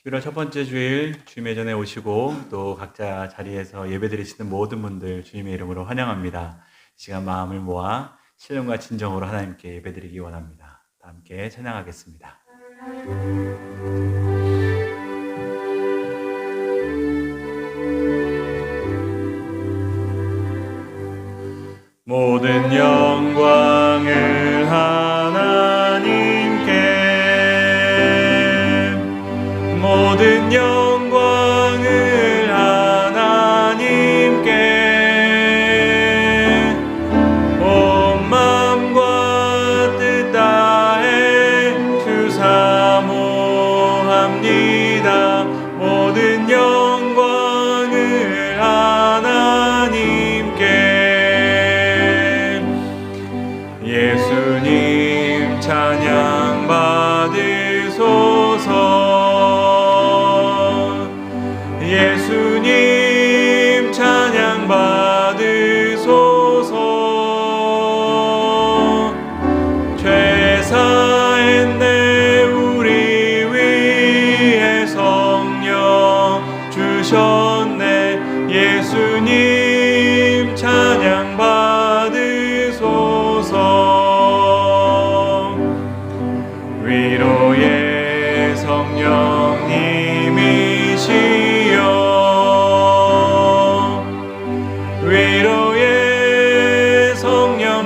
11월 첫 번째 주일 주님의 전에 오시고 또 각자 자리에서 예배드리시는 모든 분들 주님의 이름으로 환영합니다. 이 시간 마음을 모아 신령과 진정으로 하나님께 예배드리기 원합니다. 다 함께 찬양하겠습니다. 모든 영광을 하나님께, 모든 영광을 하나님께, 온 마음과 뜻 다해 주 사모합니다. 모든 영광을 하나님께. 예수님 찬양 받으소서. 예수님 찬양 받으소서. 죄 사했네 우리 위해 성령 주셨네. 예수님 찬양 받으소서. 위로의 성령님이시여, 위로의 성령님이시여,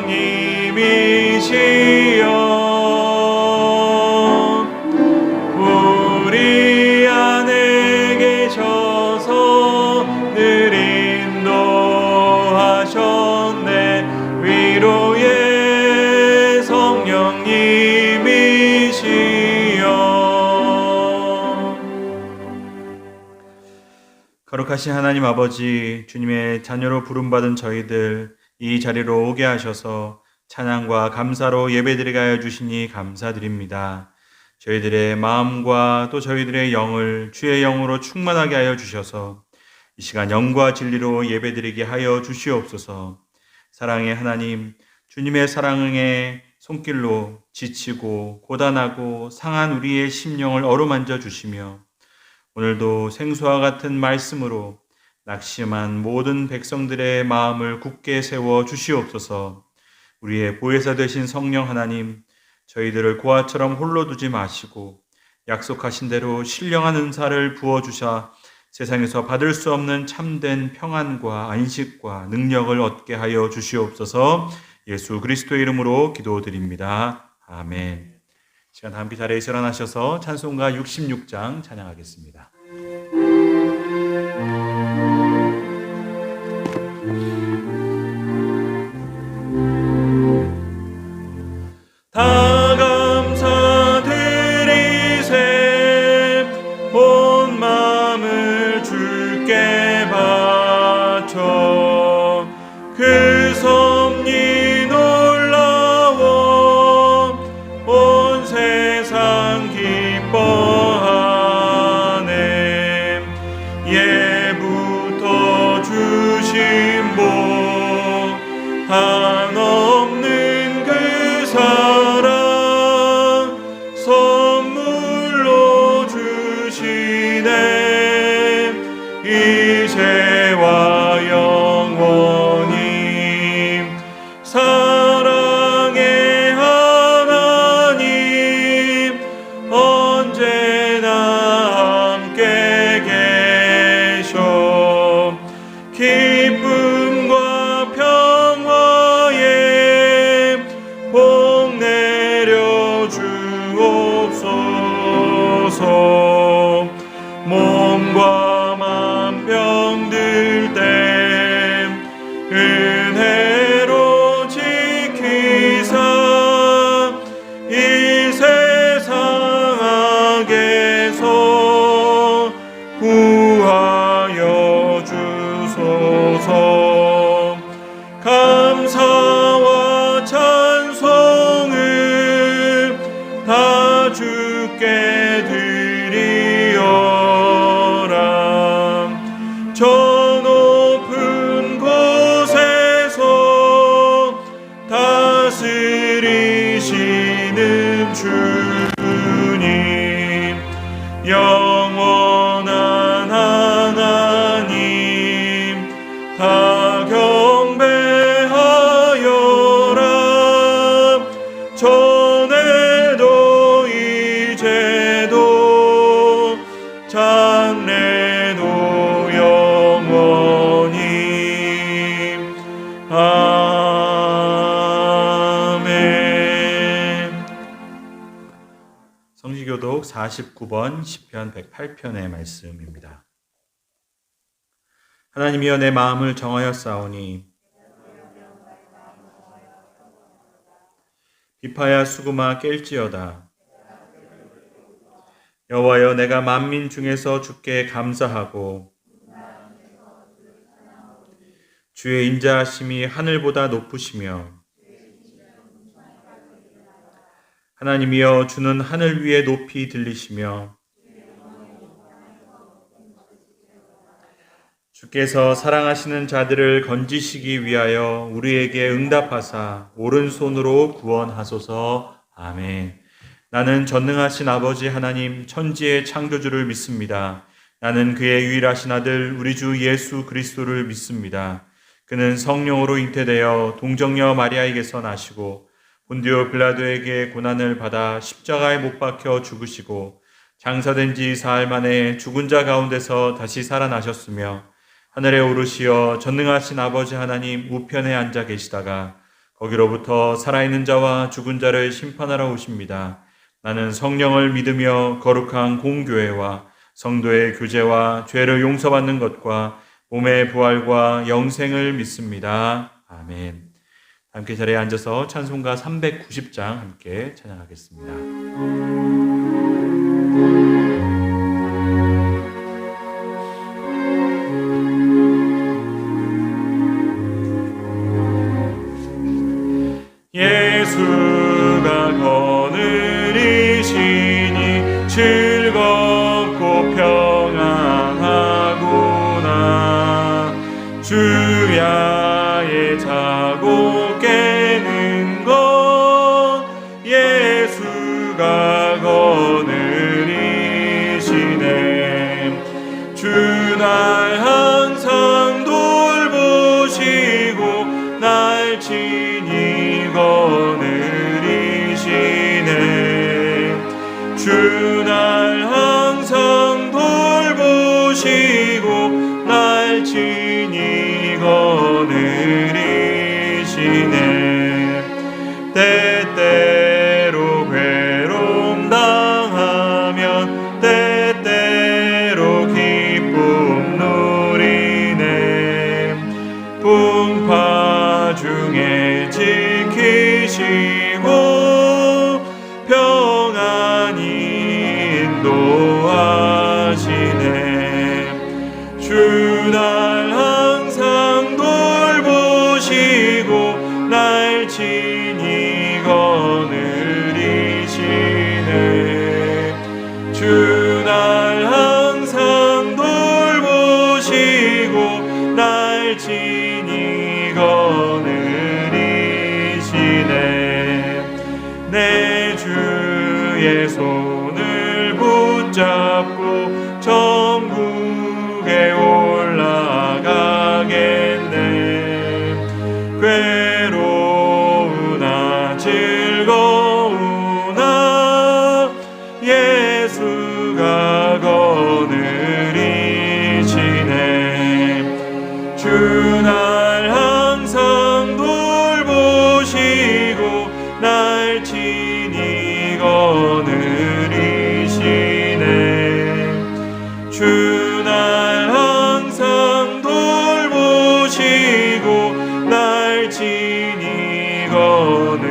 우리 안에 계셔서 늘 인도하셨네. 위로의 성령님이시여. 거룩하신 하나님 아버지, 주님의 자녀로 부름받은 저희들 이 자리로 오게 하셔서 찬양과 감사로 예배드리게 하여 주시니 감사드립니다. 저희들의 마음과 또 저희들의 영을 주의 영으로 충만하게 하여 주셔서 이 시간 영과 진리로 예배드리게 하여 주시옵소서. 사랑의 하나님, 주님의 사랑의 손길로 지치고 고단하고 상한 우리의 심령을 어루만져 주시며 오늘도 생수와 같은 말씀으로 낙심한 모든 백성들의 마음을 굳게 세워 주시옵소서. 우리의 보혜사 되신 성령 하나님, 저희들을 고아처럼 홀로 두지 마시고 약속하신 대로 신령한 은사를 부어주사 세상에서 받을 수 없는 참된 평안과 안식과 능력을 얻게 하여 주시옵소서. 예수 그리스도의 이름으로 기도드립니다. 아멘. 시간 함께 자리에서 일어나셔서 찬송가 66장 찬양하겠습니다. 다 감사드리세 온 마음을 주께 바쳐 그 섭리 놀라워 온 세상 기뻐하네. 예부터 주신 복 한없는 그 사랑 선물로 주시네. 이제와 영원히 사랑의 하나님 언제나 함께 계셔. 기쁨과 평화에 복 내려 주옵소서. 몸과 맘 병들 때 은혜로 지키사 이 세상 악에서 구하여 주소서. 감사와 찬송을 다 주께 드리어라. 저 높은 곳에서 다스리시는 주님 영원 교독 49번 시편 108편의 말씀입니다. 하나님이여 내 마음을 정하였사오니 비파야 수구마 깰지어다. 여호와여 내가 만민 중에서 주께 감사하고 주의 인자하심이 하늘보다 높으시며 하나님이여 주는 하늘 위에 높이 들리시며 주께서 사랑하시는 자들을 건지시기 위하여 우리에게 응답하사 오른손으로 구원하소서. 아멘. 나는 전능하신 아버지 하나님 천지의 창조주를 믿습니다. 나는 그의 유일하신 아들 우리 주 예수 그리스도를 믿습니다. 그는 성령으로 잉태되어 동정녀 마리아에게서 나시고 본디오 빌라도에게 고난을 받아 십자가에 못 박혀 죽으시고 장사된 지 사흘 만에 죽은 자 가운데서 다시 살아나셨으며 하늘에 오르시어 전능하신 아버지 하나님 우편에 앉아 계시다가 거기로부터 살아있는 자와 죽은 자를 심판하러 오십니다. 나는 성령을 믿으며 거룩한 공교회와 성도의 교제와 죄를 용서받는 것과 몸의 부활과 영생을 믿습니다. 아멘. 함께 자리에 앉아서 찬송가 390장 함께 찬양하겠습니다. 예수가 거느리시니 즐겁고 평안하구나. 주야에 자고 깨는 것 예수가 거느리시네. 주날 항상 돌보시고 날 친히 거느리시네. 주날 항상 돌보시고 날 친히 거느리시네. 때때로 괴로움 당하면 때때로 기쁨 누리네. 풍파 중에 지키시고 평안히 인도하시네. 주날 항상 돌보시고 날 친히 거느리시네. 주날 항상 돌보시고 날 친히 거느리시네. 내 주의 손을 붙잡고 천국에 올라가겠네. 괴로우나 즐거우나 예수가 거느리시네. 주날 항상 돌보시고 날 친히 거느리시네. 주날 항상 돌보시고 날 친히 거느리시네.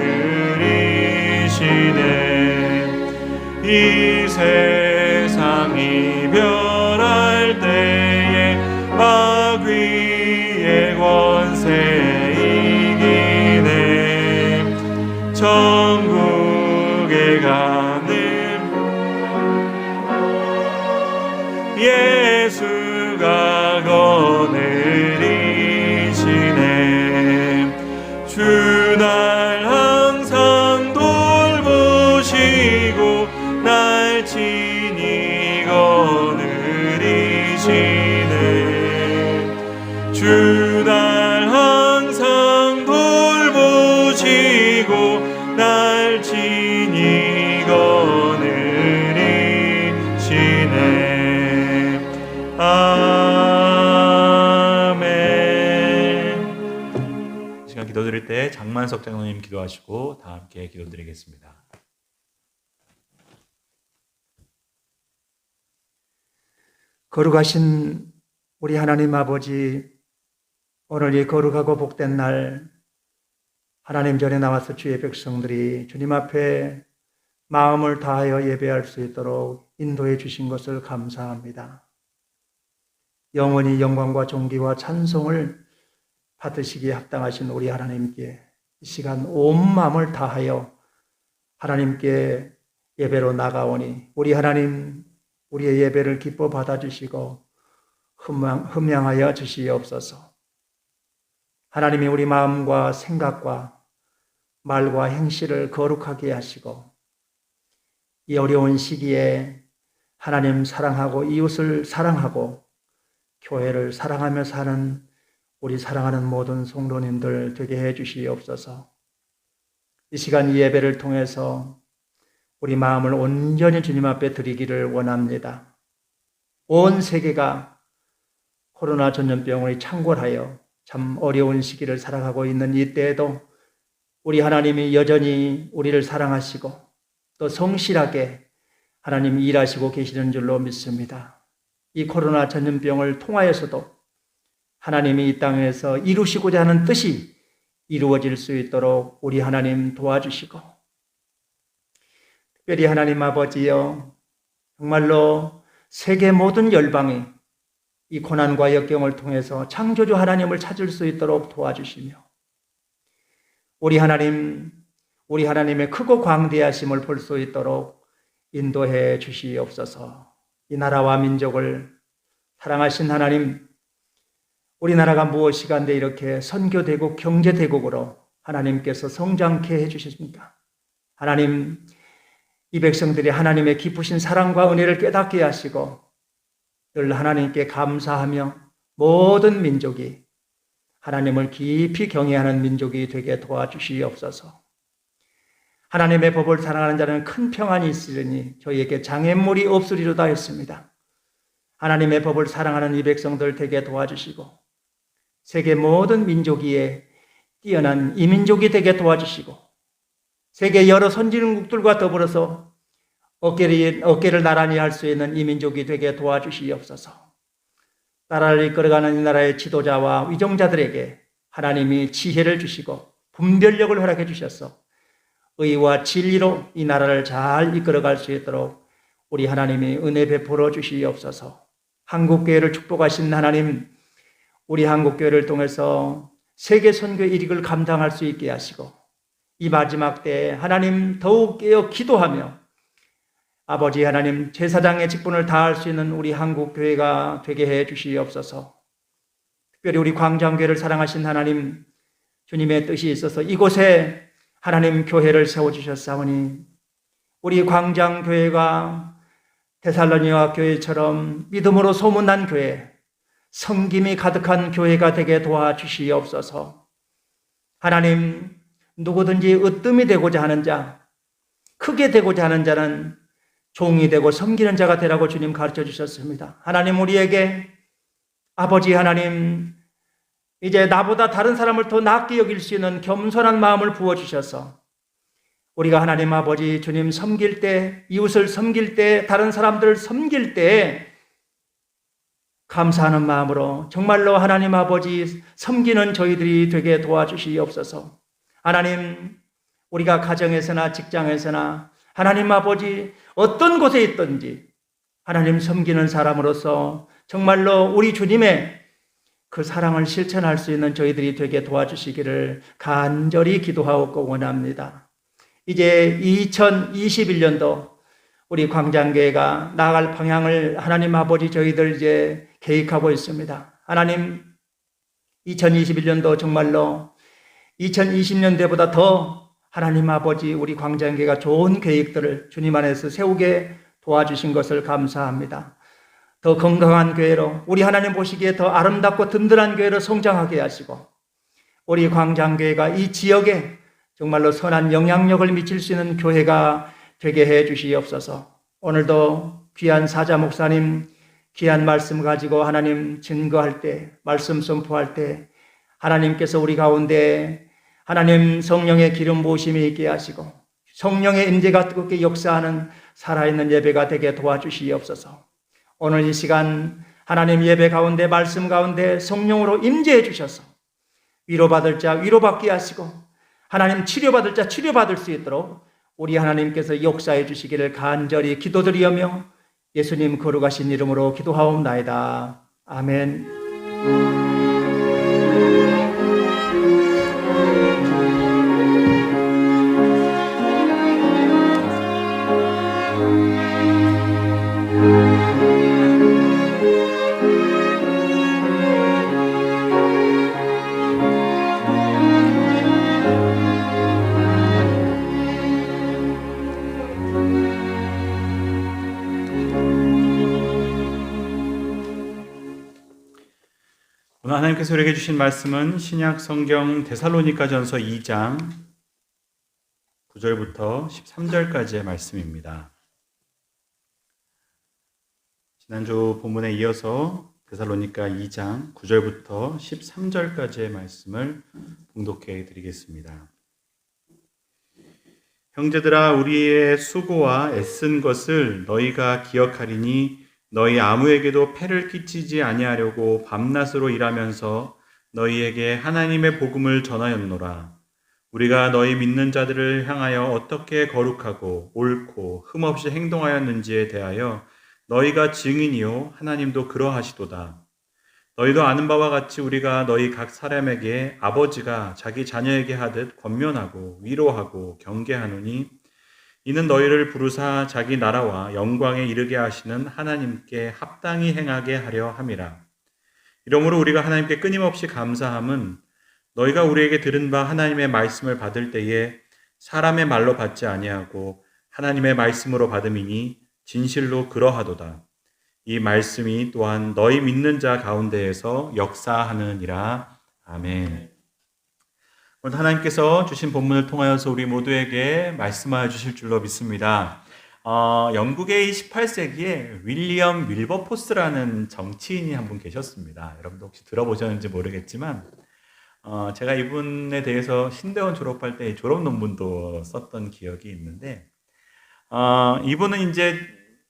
이 세상 이별할 때에 마귀의 권세 이기네. 천국에 가는 예수가 거느리시네. 주날 항상 돌보시고 날 친히 거느리시네. 주날 항상 돌보시고 날 친히 거느리시네. 아멘. 시간 기도드릴 때 장만석 장로님 기도하시고 다 함께 기도드리겠습니다. 거룩하신 우리 하나님 아버지, 오늘 이 거룩하고 복된 날 하나님 전에 나와서 주의 백성들이 주님 앞에 마음을 다하여 예배할 수 있도록 인도해 주신 것을 감사합니다. 영원히 영광과 존귀와 찬송을 받으시기에 합당하신 우리 하나님께 이 시간 온 마음을 다하여 하나님께 예배로 나가오니 우리 하나님, 우리의 예배를 기뻐 받아주시고 흠양하여 주시옵소서. 하나님이 우리 마음과 생각과 말과 행실을 거룩하게 하시고 이 어려운 시기에 하나님 사랑하고 이웃을 사랑하고 교회를 사랑하며 사는 우리 사랑하는 모든 성도님들 되게 해 주시옵소서. 이 시간 이 예배를 통해서 우리 마음을 온전히 주님 앞에 드리기를 원합니다. 온 세계가 코로나 전염병을 창궐하여 참 어려운 시기를 살아가고 있는 이때에도 우리 하나님이 여전히 우리를 사랑하시고 또 성실하게 하나님이 일하시고 계시는 줄로 믿습니다. 이 코로나 전염병을 통하여서도 하나님이 이 땅에서 이루시고자 하는 뜻이 이루어질 수 있도록 우리 하나님 도와주시고, 특별히 하나님 아버지여, 정말로 세계 모든 열방이 이 고난과 역경을 통해서 창조주 하나님을 찾을 수 있도록 도와주시며, 우리 하나님의 크고 광대하심을 볼 수 있도록 인도해 주시옵소서. 이 나라와 민족을 사랑하신 하나님, 우리나라가 무엇이간데 이렇게 선교대국, 경제대국으로 하나님께서 성장케 해주셨습니까? 하나님, 이 백성들이 하나님의 깊으신 사랑과 은혜를 깨닫게 하시고 늘 하나님께 감사하며 모든 민족이 하나님을 깊이 경외하는 민족이 되게 도와주시옵소서. 하나님의 법을 사랑하는 자는 큰 평안이 있으리니 저희에게 장애물이 없으리로다 했습니다. 하나님의 법을 사랑하는 이 백성들 되게 도와주시고 세계 모든 민족 위에 뛰어난 이민족이 되게 도와주시고 세계 여러 선진국들과 더불어서 어깨를 나란히 할 수 있는 이민족이 되게 도와주시옵소서. 나라를 이끌어가는 이 나라의 지도자와 위정자들에게 하나님이 지혜를 주시고 분별력을 허락해 주셔서 의와 진리로 이 나라를 잘 이끌어갈 수 있도록 우리 하나님이 은혜 베풀어 주시옵소서. 한국교회를 축복하신 하나님, 우리 한국교회를 통해서 세계 선교 일익을 감당할 수 있게 하시고 이 마지막 때에 하나님 더욱 깨어 기도하며 아버지 하나님 제사장의 직분을 다할 수 있는 우리 한국교회가 되게 해 주시옵소서. 특별히 우리 광장교회를 사랑하신 하나님, 주님의 뜻이 있어서 이곳에 하나님 교회를 세워주셨사오니 우리 광장교회가 데살로니가 교회처럼 믿음으로 소문난 교회, 성김이 가득한 교회가 되게 도와주시옵소서. 하나님, 누구든지 으뜸이 되고자 하는 자, 크게 되고자 하는 자는 종이 되고 섬기는 자가 되라고 주님 가르쳐 주셨습니다. 하나님, 우리에게 아버지 하나님, 이제 나보다 다른 사람을 더 낫게 여길 수 있는 겸손한 마음을 부어주셔서 우리가 하나님 아버지 주님 섬길 때, 이웃을 섬길 때, 다른 사람들을 섬길 때 감사하는 마음으로 정말로 하나님 아버지 섬기는 저희들이 되게 도와주시옵소서. 하나님, 우리가 가정에서나 직장에서나 하나님 아버지 어떤 곳에 있든지 하나님 섬기는 사람으로서 정말로 우리 주님의 그 사랑을 실천할 수 있는 저희들이 되게 도와주시기를 간절히 기도하고 원합니다. 이제 2021년도 우리 광장교회가 나아갈 방향을 하나님 아버지 저희들 이제 계획하고 있습니다. 하나님, 2021년도 정말로 2020년대보다 더 하나님 아버지 우리 광장교회가 좋은 계획들을 주님 안에서 세우게 도와주신 것을 감사합니다. 더 건강한 교회로, 우리 하나님 보시기에 더 아름답고 든든한 교회로 성장하게 하시고 우리 광장교회가 이 지역에 정말로 선한 영향력을 미칠 수 있는 교회가 되게 해 주시옵소서. 오늘도 귀한 사자 목사님 귀한 말씀 가지고 하나님 증거할 때, 말씀 선포할 때 하나님께서 우리 가운데 하나님 성령의 기름 부으심이 있게 하시고 성령의 임재가 뜨겁게 역사하는 살아있는 예배가 되게 도와주시옵소서. 오늘 이 시간 하나님 예배 가운데 말씀 가운데 성령으로 임재해 주셔서 위로받을 자 위로받게 하시고 하나님 치료받을 자 치료받을 수 있도록 우리 하나님께서 역사해 주시기를 간절히 기도드리며 예수님 거룩하신 이름으로 기도하옵나이다. 아멘. 오늘 하나님께서 우리에게 주신 말씀은 신약 성경 데살로니가전서 2장 9절부터 13절까지의 말씀입니다. 지난주 본문에 이어서 데살로니가 2장 9절부터 13절까지의 말씀을 봉독해 드리겠습니다. 형제들아, 우리의 수고와 애쓴 것을 너희가 기억하리니 너희 아무에게도 폐를 끼치지 아니하려고 밤낮으로 일하면서 너희에게 하나님의 복음을 전하였노라. 우리가 너희 믿는 자들을 향하여 어떻게 거룩하고 옳고 흠없이 행동하였는지에 대하여 너희가 증인이요 하나님도 그러하시도다. 너희도 아는 바와 같이 우리가 너희 각 사람에게 아버지가 자기 자녀에게 하듯 권면하고 위로하고 경계하노니 이는 너희를 부르사 자기 나라와 영광에 이르게 하시는 하나님께 합당히 행하게 하려 함이라. 이러므로 우리가 하나님께 끊임없이 감사함은 너희가 우리에게 들은 바 하나님의 말씀을 받을 때에 사람의 말로 받지 아니하고 하나님의 말씀으로 받음이니 진실로 그러하도다. 이 말씀이 또한 너희 믿는 자 가운데에서 역사하느니라. 아멘. 오늘 하나님께서 주신 본문을 통하여서 우리 모두에게 말씀하여 주실 줄로 믿습니다. 영국의 18세기에 윌리엄 윌버포스라는 정치인이 한 분 계셨습니다. 여러분도 혹시 들어보셨는지 모르겠지만 제가 이분에 대해서 신대원 졸업할 때 졸업 논문도 썼던 기억이 있는데 이분은 이제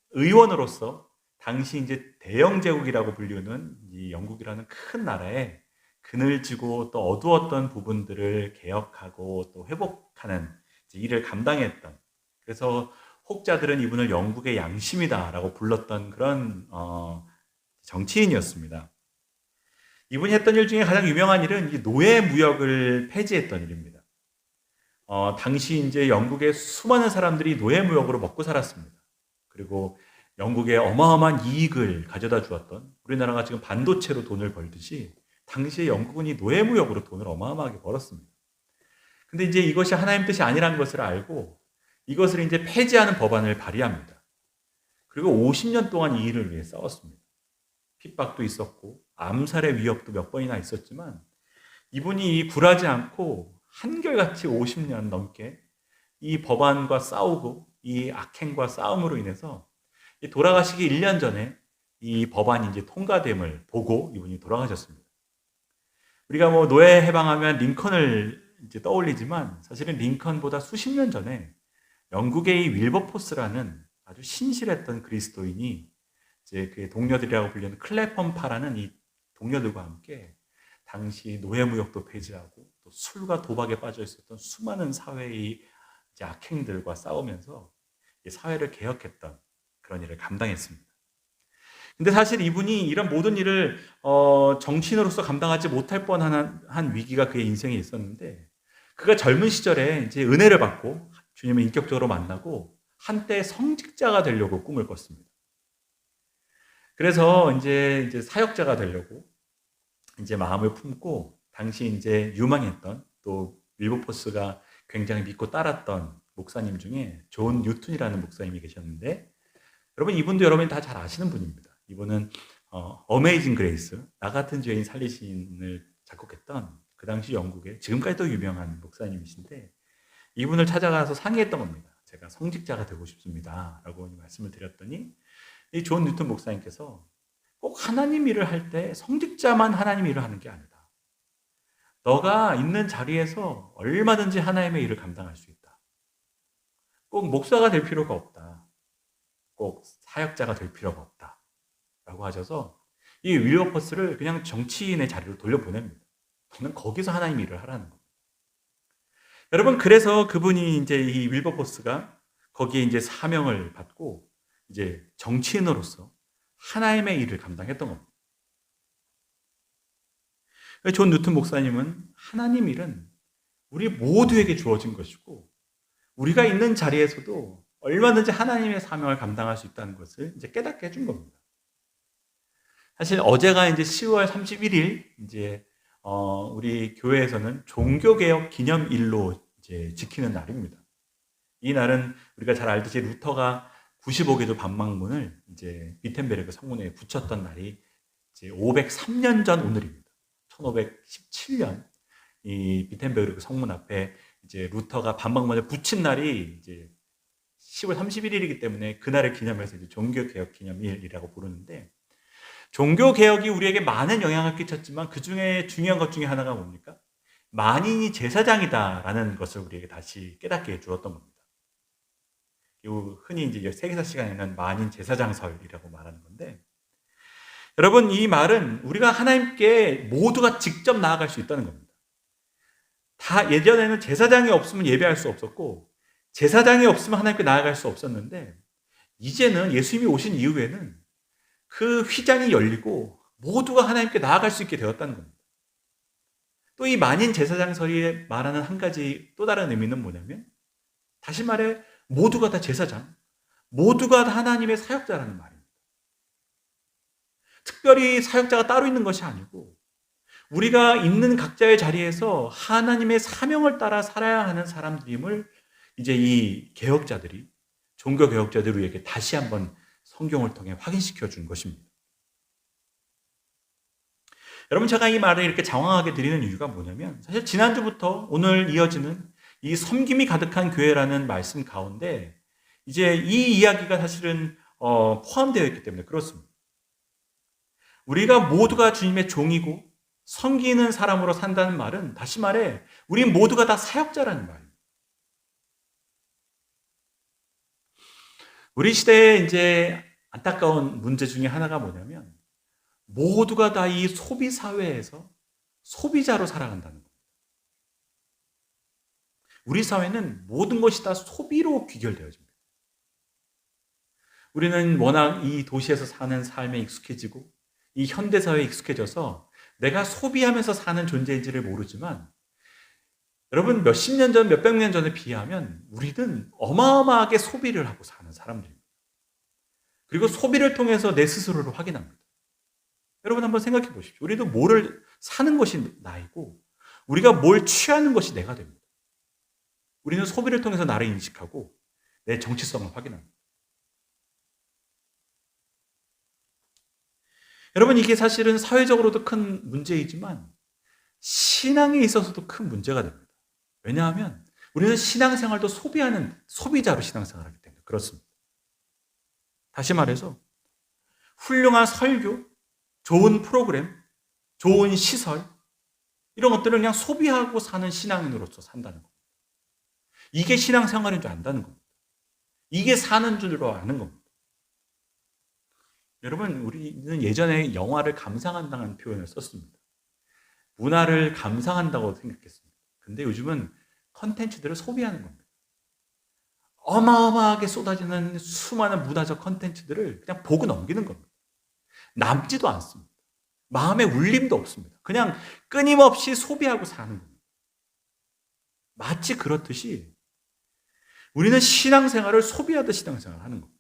의원으로서 당시 이제 대영 제국이라고 불리는 이 영국이라는 큰 나라에 그늘지고 또 어두웠던 부분들을 개혁하고 또 회복하는 일을 감당했던, 그래서 혹자들은 이분을 영국의 양심이다라고 불렀던 그런 정치인이었습니다. 이분이 했던 일 중에 가장 유명한 일은 이 노예 무역을 폐지했던 일입니다. 당시 이제 영국의 수많은 사람들이 노예 무역으로 먹고 살았습니다. 그리고 영국에 어마어마한 이익을 가져다 주었던, 우리나라가 지금 반도체로 돈을 벌듯이 당시에 영국은 이 노예 무역으로 돈을 어마어마하게 벌었습니다. 근데 이제 이것이 하나님 뜻이 아니라는 것을 알고 이것을 이제 폐지하는 법안을 발의합니다. 그리고 50년 동안 이 일을 위해 싸웠습니다. 핍박도 있었고 암살의 위협도 몇 번이나 있었지만 이분이 굴하지 않고 한결같이 50년 넘게 이 법안과 싸우고 이 악행과 싸움으로 인해서 돌아가시기 1년 전에 이 법안이 이제 통과됨을 보고 이분이 돌아가셨습니다. 우리가 뭐 노예 해방하면 링컨을 이제 떠올리지만 사실은 링컨보다 수십 년 전에 영국의 이 윌버포스라는 아주 신실했던 그리스도인이 이제 그 동료들이라고 불리는 클레펌파라는 이 동료들과 함께 당시 노예무역도 폐지하고 또 술과 도박에 빠져 있었던 수많은 사회의 이제 악행들과 싸우면서 사회를 개혁했던 그런 일을 감당했습니다. 근데 사실 이분이 이런 모든 일을 정치인으로서 감당하지 못할 뻔한 한 위기가 그의 인생에 있었는데, 그가 젊은 시절에 이제 은혜를 받고 주님을 인격적으로 만나고 한때 성직자가 되려고 꿈을 꿨습니다. 그래서 이제 사역자가 되려고 이제 마음을 품고 당시 이제 유망했던, 또 윌버포스가 굉장히 믿고 따랐던 목사님 중에 존 뉴튼이라는 목사님이 계셨는데, 여러분 이분도 여러분이 다 잘 아시는 분입니다. 이분은 어메이징 그레이스, 나 같은 죄인 살리신을 작곡했던 그 당시 영국의 지금까지도 유명한 목사님이신데, 이분을 찾아가서 상의했던 겁니다. 제가 성직자가 되고 싶습니다 라고 말씀을 드렸더니 이 존 뉴턴 목사님께서 꼭 하나님 일을 할 때 성직자만 하나님 일을 하는 게 아니다. 너가 있는 자리에서 얼마든지 하나님의 일을 감당할 수 있다. 꼭 목사가 될 필요가 없다. 꼭 사역자가 될 필요가 없다. 라고 하셔서 이 윌버포스를 그냥 정치인의 자리로 돌려보냅니다. 저는 거기서 하나님 일을 하라는 겁니다. 여러분, 그래서 그분이 이제 이 윌버포스가 거기에 이제 사명을 받고 이제 정치인으로서 하나님의 일을 감당했던 겁니다. 존 뉴튼 목사님은 하나님 일은 우리 모두에게 주어진 것이고 우리가 있는 자리에서도 얼마든지 하나님의 사명을 감당할 수 있다는 것을 이제 깨닫게 해준 겁니다. 사실 어제가 이제 10월 31일 이제 우리 교회에서는 종교개혁 기념일로 이제 지키는 날입니다. 이 날은 우리가 잘 알듯이 루터가 95개조 반막문을 이제 비텐베르크 성문에 붙였던 날이 이제 503년 전 오늘입니다. 1517년 이 비텐베르크 성문 앞에 이제 루터가 반박문을 붙인 날이 이제 10월 31일이기 때문에 그날을 기념해서 이제 종교개혁 기념일이라고 부르는데, 종교개혁이 우리에게 많은 영향을 끼쳤지만 그 중에 중요한 것 중에 하나가 뭡니까? 만인이 제사장이다라는 것을 우리에게 다시 깨닫게 해주었던 겁니다. 흔히 이제 세계사 시간에는 만인 제사장설이라고 말하는 건데, 여러분, 이 말은 우리가 하나님께 모두가 직접 나아갈 수 있다는 겁니다. 다 예전에는 제사장이 없으면 예배할 수 없었고 제사장이 없으면 하나님께 나아갈 수 없었는데, 이제는 예수님이 오신 이후에는 그 휘장이 열리고 모두가 하나님께 나아갈 수 있게 되었다는 겁니다. 또 이 만인 제사장설이 말하는 한 가지 또 다른 의미는 뭐냐면, 다시 말해 모두가 다 제사장, 모두가 다 하나님의 사역자라는 말입니다. 특별히 사역자가 따로 있는 것이 아니고 우리가 있는 각자의 자리에서 하나님의 사명을 따라 살아야 하는 사람들임을 이제 이 개혁자들이, 종교 개혁자들이 우리에게 다시 한번 성경을 통해 확인시켜 준 것입니다. 여러분, 제가 이 말을 이렇게 장황하게 드리는 이유가 뭐냐면, 사실 지난주부터 오늘 이어지는 이 섬김이 가득한 교회라는 말씀 가운데 이제 이 이야기가 사실은 포함되어 있기 때문에 그렇습니다. 우리가 모두가 주님의 종이고 섬기는 사람으로 산다는 말은, 다시 말해 우리 모두가 다 사역자라는 말입니다. 우리 시대에 이제 안타까운 문제 중에 하나가 뭐냐면, 모두가 다 이 소비 사회에서 소비자로 살아간다는 겁니다. 우리 사회는 모든 것이 다 소비로 귀결되어집니다. 우리는 워낙 이 도시에서 사는 삶에 익숙해지고 이 현대사회에 익숙해져서 내가 소비하면서 사는 존재인지를 모르지만, 여러분, 몇십 년 전, 몇백 년 전에 비하면 우리는 어마어마하게 소비를 하고 사는 사람들입니다. 그리고 소비를 통해서 내 스스로를 확인합니다. 여러분, 한번 생각해 보십시오. 우리도 뭐를 사는 것이 나이고 우리가 뭘 취하는 것이 내가 됩니다. 우리는 소비를 통해서 나를 인식하고 내 정체성을 확인합니다. 여러분, 이게 사실은 사회적으로도 큰 문제이지만 신앙에 있어서도 큰 문제가 됩니다. 왜냐하면 우리는 신앙생활도 소비하는 소비자로 신앙생활하기 때문에 그렇습니다. 다시 말해서 훌륭한 설교, 좋은 프로그램, 좋은 시설, 이런 것들을 그냥 소비하고 사는 신앙인으로서 산다는 겁니다. 이게 신앙생활인 줄 안다는 겁니다. 이게 사는 줄로 아는 겁니다. 여러분, 우리는 예전에 영화를 감상한다는 표현을 썼습니다. 문화를 감상한다고 생각했습니다. 근데 요즘은 컨텐츠들을 소비하는 겁니다. 어마어마하게 쏟아지는 수많은 문화적 컨텐츠들을 그냥 보고 넘기는 겁니다. 남지도 않습니다. 마음에 울림도 없습니다. 그냥 끊임없이 소비하고 사는 겁니다. 마치 그렇듯이 우리는 신앙생활을 소비하듯 신앙생활을 하는 겁니다.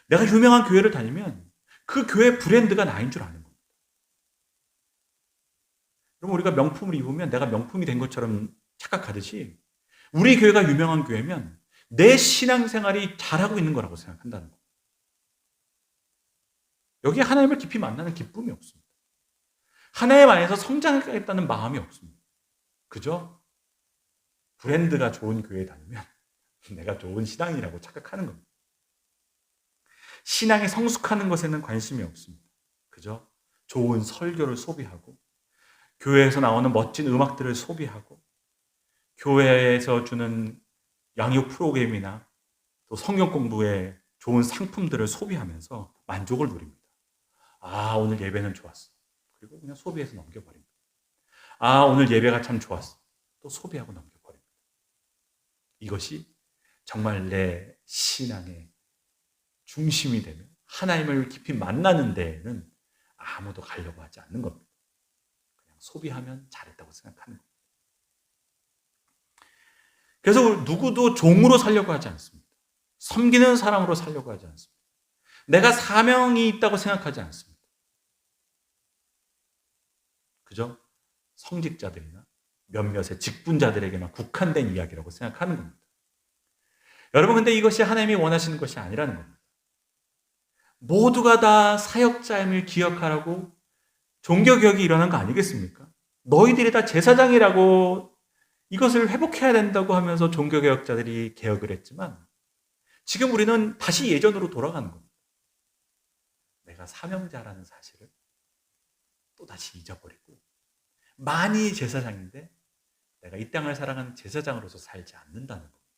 내가 유명한 교회를 다니면 그 교회 브랜드가 나인 줄 아는 겁니다. 그럼 우리가 명품을 입으면 내가 명품이 된 것처럼 착각하듯이, 우리 교회가 유명한 교회면 내 신앙생활이 잘하고 있는 거라고 생각한다는 겁니다. 여기에 하나님을 깊이 만나는 기쁨이 없습니다. 하나님 안에서 성장하겠다는 마음이 없습니다. 그저 브랜드가 좋은 교회에 다니면 내가 좋은 신앙이라고 착각하는 겁니다. 신앙에 성숙하는 것에는 관심이 없습니다. 그저 좋은 설교를 소비하고 교회에서 나오는 멋진 음악들을 소비하고 교회에서 주는 양육 프로그램이나 또 성경 공부에 좋은 상품들을 소비하면서 만족을 누립니다. 아, 오늘 예배는 좋았어. 그리고 그냥 소비해서 넘겨버립니다. 아, 오늘 예배가 참 좋았어. 또 소비하고 넘겨버립니다. 이것이 정말 내 신앙의 중심이 되면 하나님을 깊이 만나는 데에는 아무도 가려고 하지 않는 겁니다. 그냥 소비하면 잘했다고 생각하는 겁니다. 그래서 누구도 종으로 살려고 하지 않습니다. 섬기는 사람으로 살려고 하지 않습니다. 내가 사명이 있다고 생각하지 않습니다. 그죠? 성직자들이나 몇몇의 직분자들에게만 국한된 이야기라고 생각하는 겁니다. 여러분, 근데 이것이 하나님이 원하시는 것이 아니라는 겁니다. 모두가 다 사역자임을 기억하라고 종교개혁이 일어난 거 아니겠습니까? 너희들이 다 제사장이라고 이것을 회복해야 된다고 하면서 종교개혁자들이 개혁을 했지만 지금 우리는 다시 예전으로 돌아가는 겁니다. 내가 사명자라는 사실을 또 다시 잊어버리고 많이 제사장인데 내가 이 땅을 살아가는 제사장으로서 살지 않는다는 겁니다.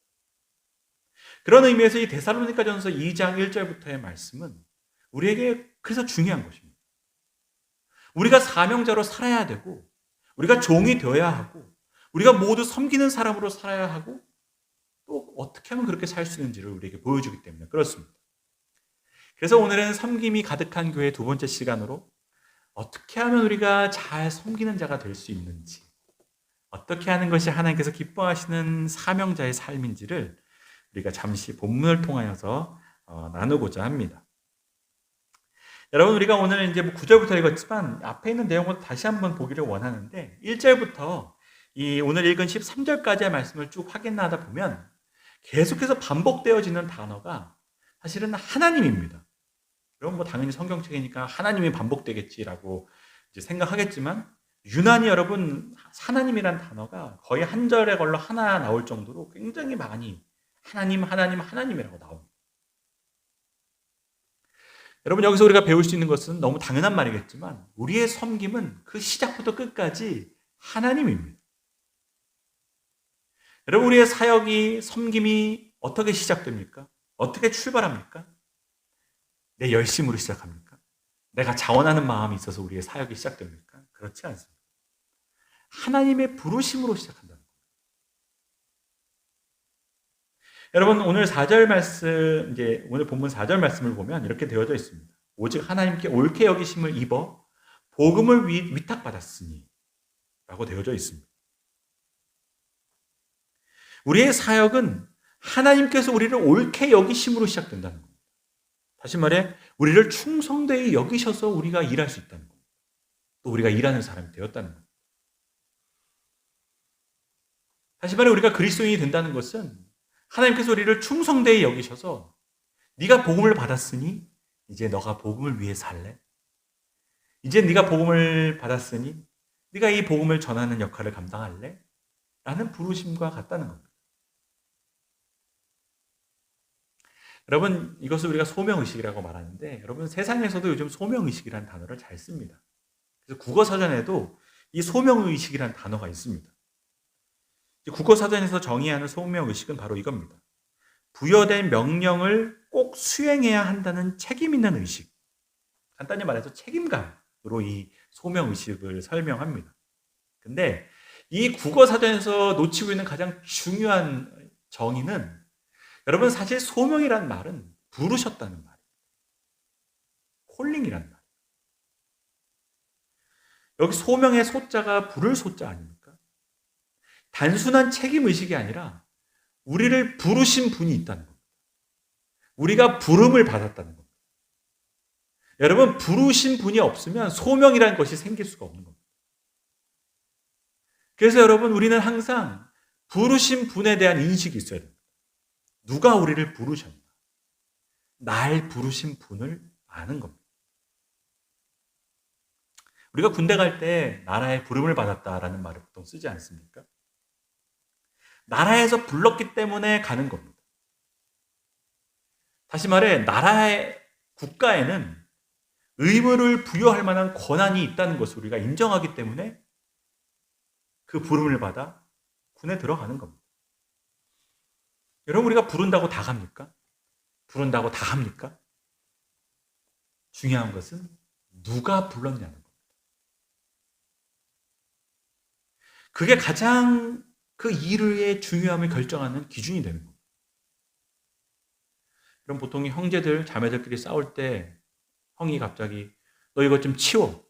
그런 의미에서 이 데살로니가전서 2장 1절부터의 말씀은 우리에게 그래서 중요한 것입니다. 우리가 사명자로 살아야 되고 우리가 종이 되어야 하고 우리가 모두 섬기는 사람으로 살아야 하고 또 어떻게 하면 그렇게 살 수 있는지를 우리에게 보여주기 때문에 그렇습니다. 그래서 오늘은 섬김이 가득한 교회 두 번째 시간으로 어떻게 하면 우리가 잘 섬기는 자가 될 수 있는지, 어떻게 하는 것이 하나님께서 기뻐하시는 사명자의 삶인지를 우리가 잠시 본문을 통하여서 나누고자 합니다. 여러분, 우리가 오늘 이제 9절부터 읽었지만 앞에 있는 내용을 다시 한번 보기를 원하는데 1절부터 이 오늘 읽은 13절까지의 말씀을 쭉 확인하다 보면 계속해서 반복되어지는 단어가 사실은 하나님입니다. 여러분, 당연히 성경책이니까 하나님이 반복되겠지라고 이제 생각하겠지만 유난히 여러분 하나님이란 단어가 거의 한 절에 걸러 하나 나올 정도로 굉장히 많이 하나님이라고 나옵니다. 여러분, 여기서 우리가 배울 수 있는 것은 너무 당연한 말이겠지만 우리의 섬김은 그 시작부터 끝까지 하나님입니다. 여러분, 우리의 사역이, 섬김이 어떻게 시작됩니까? 어떻게 출발합니까? 내 열심으로 시작합니까? 내가 자원하는 마음이 있어서 우리의 사역이 시작됩니까? 그렇지 않습니다. 하나님의 부르심으로 시작한다는 겁니다. 여러분, 오늘 4절 말씀, 이제 오늘 본문 4절 말씀을 보면 이렇게 되어져 있습니다. 오직 하나님께 옳게 여기심을 입어 복음을 위탁받았으니 라고 되어져 있습니다. 우리의 사역은 하나님께서 우리를 옳게 여기심으로 시작된다는 겁니다. 다시 말해 우리를 충성되이 여기셔서 우리가 일할 수 있다는 겁니다. 또 우리가 일하는 사람이 되었다는 겁니다. 다시 말해 우리가 그리스도인이 된다는 것은 하나님께서 우리를 충성되이 여기셔서 네가 복음을 받았으니 이제 너가 복음을 위해 살래? 이제 네가 복음을 받았으니 네가 이 복음을 전하는 역할을 감당할래? 라는 부르심과 같다는 겁니다. 여러분, 이것을 우리가 소명의식이라고 말하는데 여러분, 세상에서도 요즘 소명의식이라는 단어를 잘 씁니다. 그래서 국어사전에도 이 소명의식이라는 단어가 있습니다. 국어사전에서 정의하는 소명의식은 바로 이겁니다. 부여된 명령을 꼭 수행해야 한다는 책임 있는 의식. 간단히 말해서 책임감으로 이 소명의식을 설명합니다. 근데 이 국어사전에서 놓치고 있는 가장 중요한 정의는 여러분, 사실 소명이란 말은 부르셨다는 말이에요. 콜링이란 말이에요. 여기 소명의 소자가 부를 소자 아닙니까? 단순한 책임의식이 아니라 우리를 부르신 분이 있다는 겁니다. 우리가 부름을 받았다는 겁니다. 여러분, 부르신 분이 없으면 소명이라는 것이 생길 수가 없는 겁니다. 그래서 여러분, 우리는 항상 부르신 분에 대한 인식이 있어야 됩니다. 누가 우리를 부르셨나? 날 부르신 분을 아는 겁니다. 우리가 군대 갈 때 나라의 부름을 받았다라는 말을 보통 쓰지 않습니까? 나라에서 불렀기 때문에 가는 겁니다. 다시 말해 나라의 국가에는 의무를 부여할 만한 권한이 있다는 것을 우리가 인정하기 때문에 그 부름을 받아 군에 들어가는 겁니다. 여러분, 우리가 부른다고 다 갑니까? 부른다고 다 합니까? 중요한 것은 누가 불렀냐는 겁니다. 그게 가장 그 일의 중요함을 결정하는 기준이 되는 겁니다. 그럼 보통 형제들, 자매들끼리 싸울 때 형이 갑자기 너 이것 좀 치워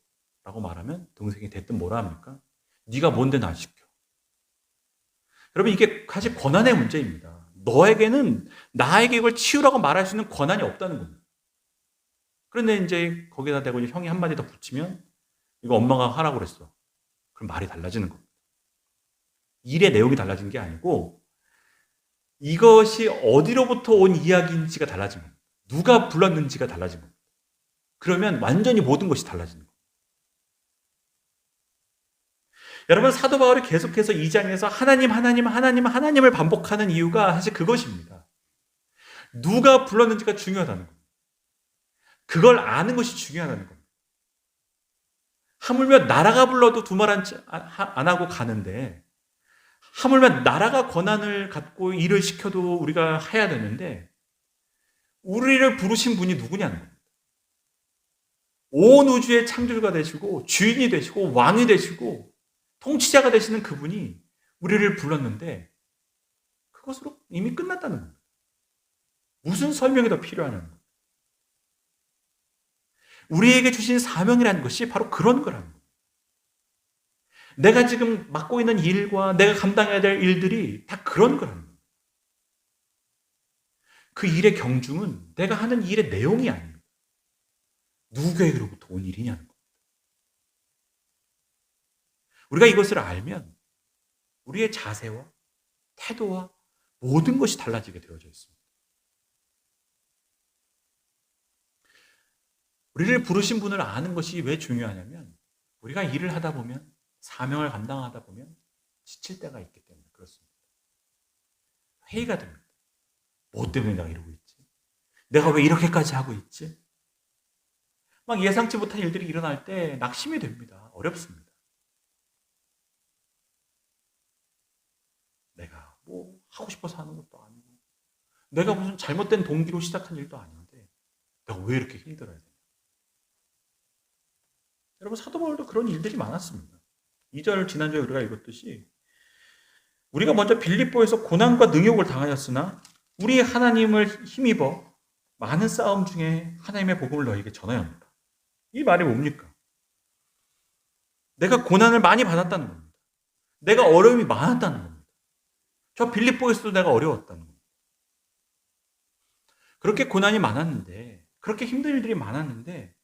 라고 말하면 동생이 대뜸 뭐라 합니까? 네가 뭔데 날 시켜. 여러분, 이게 사실 권한의 문제입니다. 너에게는 나에게 이걸 치우라고 말할 수 있는 권한이 없다는 겁니다. 그런데 이제 거기다 대고 형이 한마디 더 붙이면 이거 엄마가 하라고 그랬어. 그럼 말이 달라지는 겁니다. 일의 내용이 달라진 게 아니고 이것이 어디로부터 온 이야기인지가 달라진 겁니다. 누가 불렀는지가 달라진 겁니다. 그러면 완전히 모든 것이 달라지는 겁니다. 여러분, 사도 바울이 계속해서 2장에서 하나님을 반복하는 이유가 사실 그것입니다. 누가 불렀는지가 중요하다는 겁니다. 그걸 아는 것이 중요하다는 겁니다. 하물며 나라가 불러도 두말 안 하고 가는데, 하물며 나라가 권한을 갖고 일을 시켜도 우리가 해야 되는데, 우리를 부르신 분이 누구냐는 겁니다. 온 우주의 창조주가 되시고 주인이 되시고 왕이 되시고 통치자가 되시는 그분이 우리를 불렀는데 그것으로 이미 끝났다는 겁니다. 무슨 설명이 더 필요하냐는 겁니다. 우리에게 주신 사명이라는 것이 바로 그런 거라는 겁니다. 내가 지금 맡고 있는 일과 내가 감당해야 될 일들이 다 그런 거라는 겁니다. 그 일의 경중은 내가 하는 일의 내용이 아닙니다. 누구에게로부터 온 일이냐는 겁니다. 우리가 이것을 알면 우리의 자세와 태도와 모든 것이 달라지게 되어져 있습니다. 우리를 부르신 분을 아는 것이 왜 중요하냐면 우리가 일을 하다 보면 사명을 감당하다 보면 지칠 때가 있기 때문에 그렇습니다. 회의가 됩니다. 뭐 때문에 내가 이러고 있지? 내가 왜 이렇게까지 하고 있지? 막 예상치 못한 일들이 일어날 때 낙심이 됩니다. 어렵습니다. 내가 뭐 하고 싶어서 하는 것도 아니고 내가 무슨 잘못된 동기로 시작한 일도 아닌데 내가 왜 이렇게 힘들어야 되냐? 여러분, 사도 바울도 그런 일들이 많았습니다. 2절 지난주에 우리가 읽었듯이 우리가 먼저 빌립보에서 고난과 능욕을 당하였으나 우리 하나님을 힘입어 많은 싸움 중에 하나님의 복음을 너에게 전하였노라. 이 말이 뭡니까? 내가 고난을 많이 받았다는 겁니다. 내가 어려움이 많았다는 겁니다. 저 빌립보에서도 내가 어려웠다는 겁니다. 그렇게 고난이 많았는데, 그렇게 힘든 일들이 많았는데,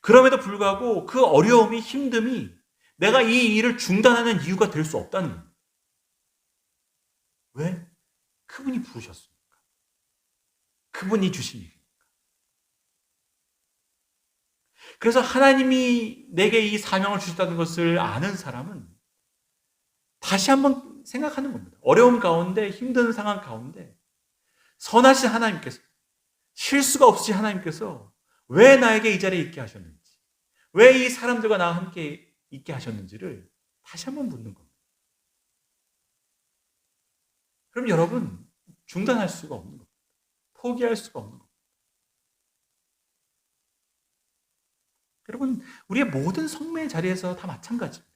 그럼에도 불구하고 그 어려움이, 힘듦이 내가 이 일을 중단하는 이유가 될 수 없다는 겁니다. 왜? 그분이 부르셨습니까? 그분이 주신 일입니까? 그래서 하나님이 내게 이 사명을 주셨다는 것을 아는 사람은 다시 한번 생각하는 겁니다. 어려움 가운데, 힘든 상황 가운데 선하신 하나님께서, 실수가 없으신 하나님께서 왜 나에게 이 자리에 있게 하셨는지, 왜 이 사람들과 나와 함께 있게 하셨는지를 다시 한번 묻는 겁니다. 그럼 여러분, 중단할 수가 없는 겁니다. 포기할 수가 없는 겁니다. 여러분, 우리의 모든 성매의 자리에서 다 마찬가지입니다.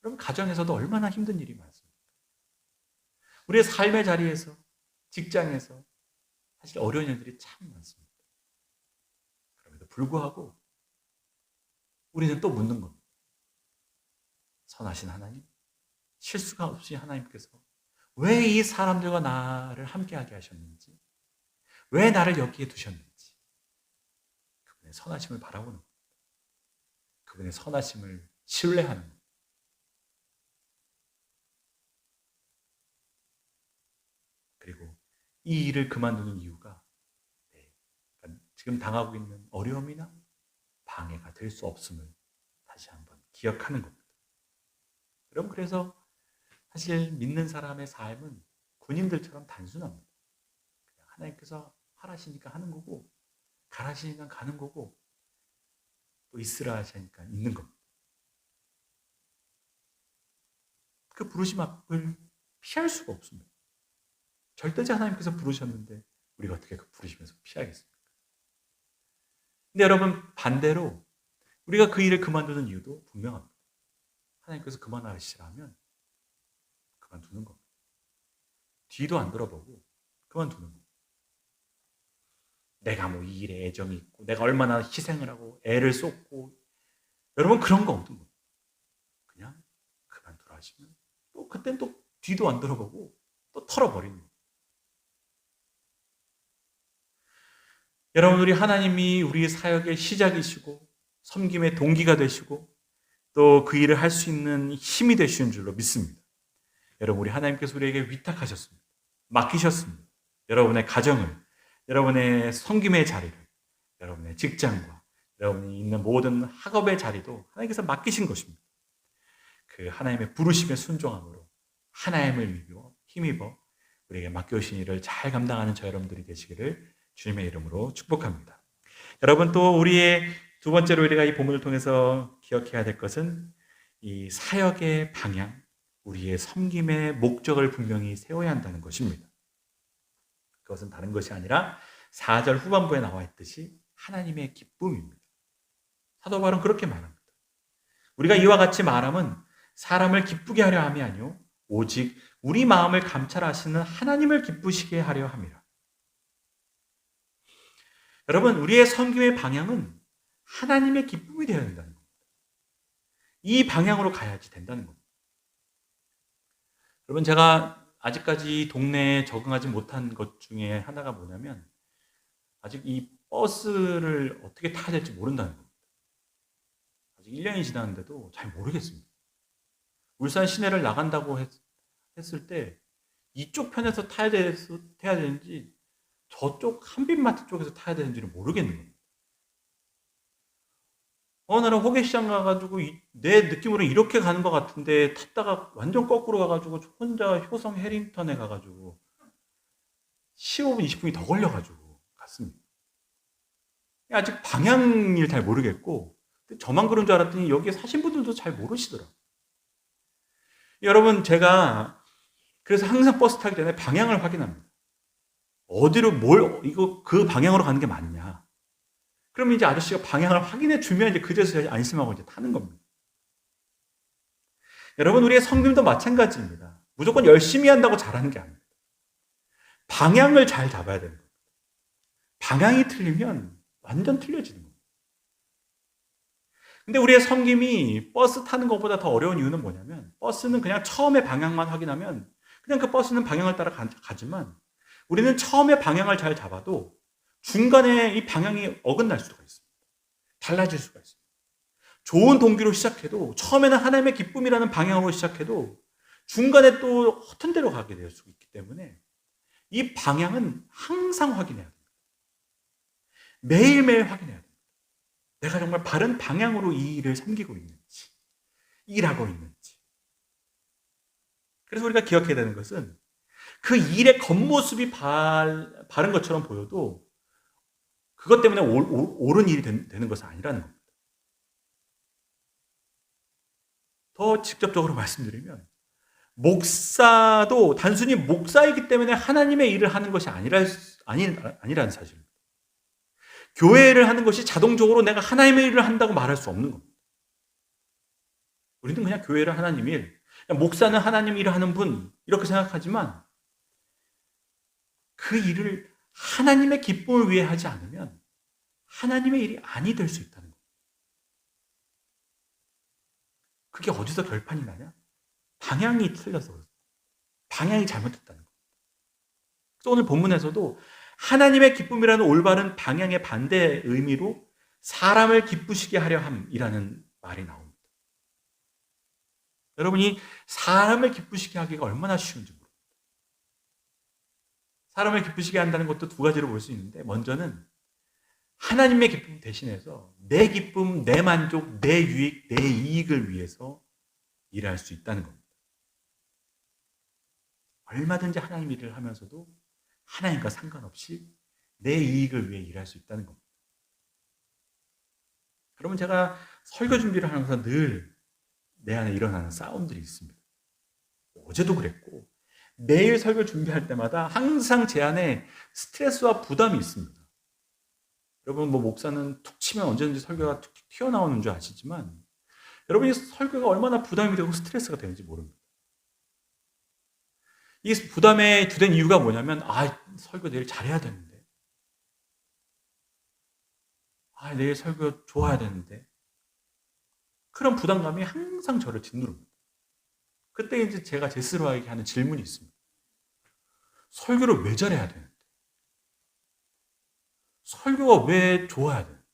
여러분, 가정에서도 얼마나 힘든 일이 많습니까? 우리의 삶의 자리에서, 직장에서 사실 어려운 일들이 참 많습니다. 그럼에도 불구하고 우리는 또 묻는 겁니다. 선하신 하나님, 실수가 없으신 하나님께서 왜 이 사람들과 나를 함께하게 하셨는지, 왜 나를 여기에 두셨는지 그분의 선하심을 바라보는 겁니다. 그분의 선하심을 신뢰하는 겁니다. 그리고 이 일을 그만두는 이유가 지금 당하고 있는 어려움이나 방해가 될 수 없음을 다시 한번 기억하는 겁니다. 여러분, 그래서 사실 믿는 사람의 삶은 군인들처럼 단순합니다. 그냥 하나님께서 하라시니까 하는 거고, 가라시니까 가는 거고, 또 있으라 하시니까 있는 겁니다. 그 부르심 앞을 피할 수가 없습니다. 절대자 하나님께서 부르셨는데 우리가 어떻게 그 부르시면서 피하겠습니까? 근데 여러분, 반대로 우리가 그 일을 그만두는 이유도 분명합니다. 하나님께서 그만하시라면 그만두는 겁니다. 뒤도 안 돌아보고 그만두는 겁니다. 내가 뭐 이 일에 애정이 있고 내가 얼마나 희생을 하고 애를 쏟고, 여러분 그런 거 없는 거예요. 그냥 그만두라 하시면 또 그땐 또 뒤도 안 돌아보고 또 털어버리는 거예요. 여러분, 우리 하나님이 우리의 사역의 시작이시고 섬김의 동기가 되시고 또 그 일을 할 수 있는 힘이 되시는 줄로 믿습니다. 여러분, 우리 하나님께서 우리에게 위탁하셨습니다. 맡기셨습니다. 여러분의 가정을, 여러분의 섬김의 자리를, 여러분의 직장과 여러분이 있는 모든 학업의 자리도 하나님께서 맡기신 것입니다. 그 하나님의 부르심에 순종함으로 하나님을 힘입어 우리에게 맡겨주신 일을 잘 감당하는 저 여러분들이 되시기를 주님의 이름으로 축복합니다. 여러분, 또 우리의 두 번째로 우리가 이 본문을 통해서 기억해야 될 것은 이 사역의 방향, 우리의 섬김의 목적을 분명히 세워야 한다는 것입니다. 그것은 다른 것이 아니라 4절 후반부에 나와 있듯이 하나님의 기쁨입니다. 사도 바울은 그렇게 말합니다. 우리가 이와 같이 말함은 사람을 기쁘게 하려 함이 아니요 오직 우리 마음을 감찰하시는 하나님을 기쁘시게 하려 함이라. 여러분, 우리의 섬김의 방향은 하나님의 기쁨이 되어야 된다는 겁니다. 이 방향으로 가야지 된다는 겁니다. 여러분, 제가 아직까지 동네에 적응하지 못한 것 중에 하나가 뭐냐면 아직 이 버스를 어떻게 타야 될지 모른다는 겁니다. 아직 1년이 지났는데도 잘 모르겠습니다. 울산 시내를 나간다고 했을 때 이쪽 편에서 타야 되는지 저쪽 한빛마트 쪽에서 타야 되는지를 모르겠는 겁니다. 어느 날은 호계시장 가가지고 내 느낌으로는 이렇게 가는 것 같은데 탔다가 완전 거꾸로 가가지고 혼자 효성 해링턴에 가가지고 15분, 20분이 더 걸려가지고 갔습니다. 아직 방향을 잘 모르겠고 저만 그런 줄 알았더니 여기에 사신 분들도 잘 모르시더라고요. 여러분, 제가 그래서 항상 버스 타기 전에 방향을 확인합니다. 어디로 그 방향으로 가는 게 맞냐. 그러면 이제 아저씨가 방향을 확인해 주면 이제 그제서야 안심하고 이제 타는 겁니다. 여러분, 우리의 섬김도 마찬가지입니다. 무조건 열심히 한다고 잘하는 게 아닙니다. 방향을 잘 잡아야 되는 겁니다. 방향이 틀리면 완전 틀려지는 겁니다. 근데 우리의 섬김이 버스 타는 것보다 더 어려운 이유는 뭐냐면 버스는 그냥 처음에 방향만 확인하면 그냥 그 버스는 방향을 따라 가지만 우리는 처음에 방향을 잘 잡아도 중간에 이 방향이 어긋날 수가 있습니다. 달라질 수가 있습니다. 좋은 동기로 시작해도 처음에는 하나님의 기쁨이라는 방향으로 시작해도 중간에 또 허튼 데로 가게 될 수 있기 때문에 이 방향은 항상 확인해야 됩니다. 매일매일 확인해야 됩니다. 내가 정말 바른 방향으로 이 일을 섬기고 있는지, 일하고 있는지. 그래서 우리가 기억해야 되는 것은 그 일의 겉모습이 바른 것처럼 보여도 그것 때문에 옳은 일이 되는 것은 아니라는 겁니다. 더 직접적으로 말씀드리면 목사도 단순히 목사이기 때문에 하나님의 일을 하는 것이 아니라는 사실입니다. 교회를 하는 것이 자동적으로 내가 하나님의 일을 한다고 말할 수 없는 겁니다. 우리는 그냥 교회를 하나님 일, 목사는 하나님 일을 하는 분 이렇게 생각하지만 그 일을 하나님의 기쁨을 위해 하지 않으면 하나님의 일이 아니 될 수 있다는 겁니다. 그게 어디서 결판이 나냐? 방향이 틀려서 그렇습니다. 방향이 잘못됐다는 겁니다. 그래서 오늘 본문에서도 하나님의 기쁨이라는 올바른 방향의 반대 의미로 사람을 기쁘시게 하려 함이라는 말이 나옵니다. 여러분이 사람을 기쁘시게 하기가 얼마나 쉬운지 모릅니다. 사람을 기쁘시게 한다는 것도 두 가지로 볼 수 있는데 먼저는 하나님의 기쁨 대신해서 내 기쁨, 내 만족, 내 유익, 내 이익을 위해서 일할 수 있다는 겁니다. 얼마든지 하나님 일을 하면서도 하나님과 상관없이 내 이익을 위해 일할 수 있다는 겁니다. 그러면 제가 설교 준비를 하면서 늘 내 안에 일어나는 싸움들이 있습니다. 어제도 그랬고 매일 설교 준비할 때마다 항상 제 안에 스트레스와 부담이 있습니다. 여러분 뭐 목사는 툭 치면 언제든지 설교가 툭 튀어나오는 줄 아시지만 여러분이 설교가 얼마나 부담이 되고 스트레스가 되는지 모릅니다. 이 부담의 주된 이유가 뭐냐면 설교 내일 잘해야 되는데 내일 설교 좋아야 되는데 그런 부담감이 항상 저를 짓누릅니다. 그때 이제 제가 제 스스로에게 하는 질문이 있습니다. 설교를 왜 잘해야 되는데? 설교가 왜 좋아야 되는데?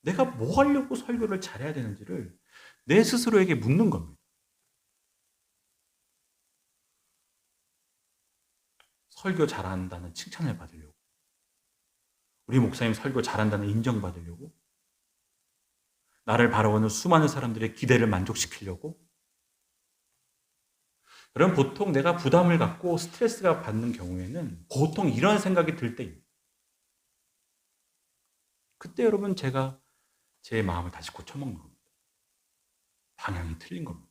내가 뭐 하려고 설교를 잘해야 되는지를 내 스스로에게 묻는 겁니다. 설교 잘한다는 칭찬을 받으려고, 우리 목사님 설교 잘한다는 인정받으려고, 나를 바라보는 수많은 사람들의 기대를 만족시키려고. 여러분 보통 내가 부담을 갖고 스트레스가 받는 경우에는 보통 이런 생각이 들 때입니다. 그때 여러분 제가 제 마음을 다시 고쳐먹는 겁니다. 방향이 틀린 겁니다.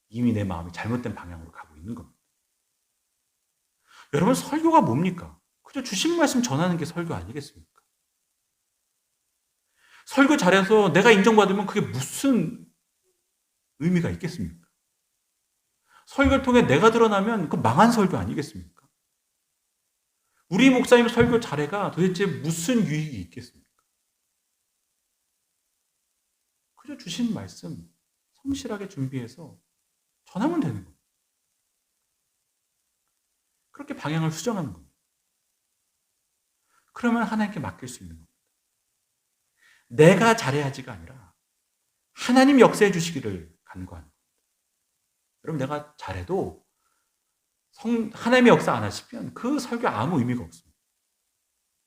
이미 내 마음이 잘못된 방향으로 가고 있는 겁니다. 여러분 설교가 뭡니까? 그저 주신 말씀 전하는 게 설교 아니겠습니까? 설교 잘해서 내가 인정받으면 그게 무슨 의미가 있겠습니까? 설교를 통해 내가 드러나면 그 망한 설교 아니겠습니까? 우리 목사님 설교 잘해가 도대체 무슨 유익이 있겠습니까? 그저 주신 말씀 성실하게 준비해서 전하면 되는 겁니다. 그렇게 방향을 수정하는 겁니다. 그러면 하나님께 맡길 수 있는 겁니다. 내가 잘해야지가 아니라 하나님 역사해 주시기를 간구하는 겁니다. 여러분 내가 잘해도 하나님의 역사 안 하시면 그 설교 아무 의미가 없습니다.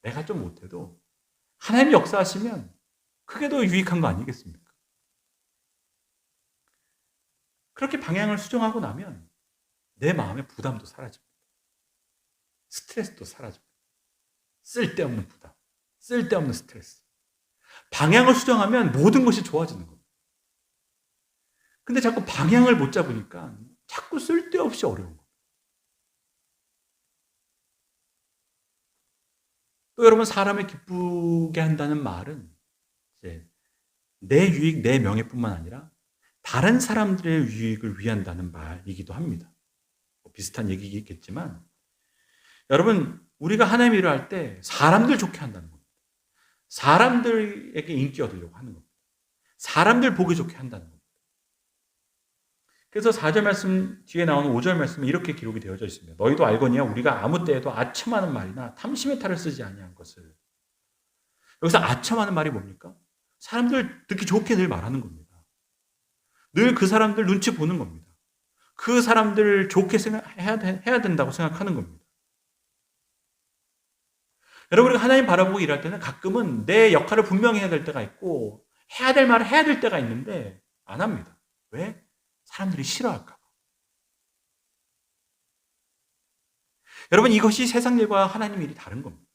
내가 좀 못해도 하나님이 역사하시면 그게 더 유익한 거 아니겠습니까? 그렇게 방향을 수정하고 나면 내 마음의 부담도 사라집니다. 스트레스도 사라집니다. 쓸데없는 부담, 쓸데없는 스트레스. 방향을 수정하면 모든 것이 좋아지는 겁니다. 근데 자꾸 방향을 못 잡으니까 자꾸 쓸데없이 어려운 겁니다. 또 여러분 사람을 기쁘게 한다는 말은 이제 내 유익, 내 명예뿐만 아니라 다른 사람들의 유익을 위한다는 말이기도 합니다. 비슷한 얘기겠지만 여러분 우리가 하나님 일을 할 때 사람들 좋게 한다는 겁니다. 사람들에게 인기 얻으려고 하는 겁니다. 사람들 보기 좋게 한다는 겁니다. 그래서 4절 말씀 뒤에 나오는 5절 말씀에 이렇게 기록이 되어져 있습니다. 너희도 알거니와 우리가 아무 때에도 아첨하는 말이나 탐심의 탈을 쓰지 아니한 것을. 여기서 아첨하는 말이 뭡니까? 사람들 듣기 좋게 늘 말하는 겁니다. 늘 그 사람들 눈치 보는 겁니다. 그 사람들 좋게 해야 된다고 생각하는 겁니다. 여러분 우리가 하나님 바라보고 일할 때는 가끔은 내 역할을 분명히 해야 될 때가 있고 해야 될 말을 해야 될 때가 있는데 안 합니다. 왜? 사람들이 싫어할까 봐. 여러분 이것이 세상 일과 하나님 일이 다른 겁니다.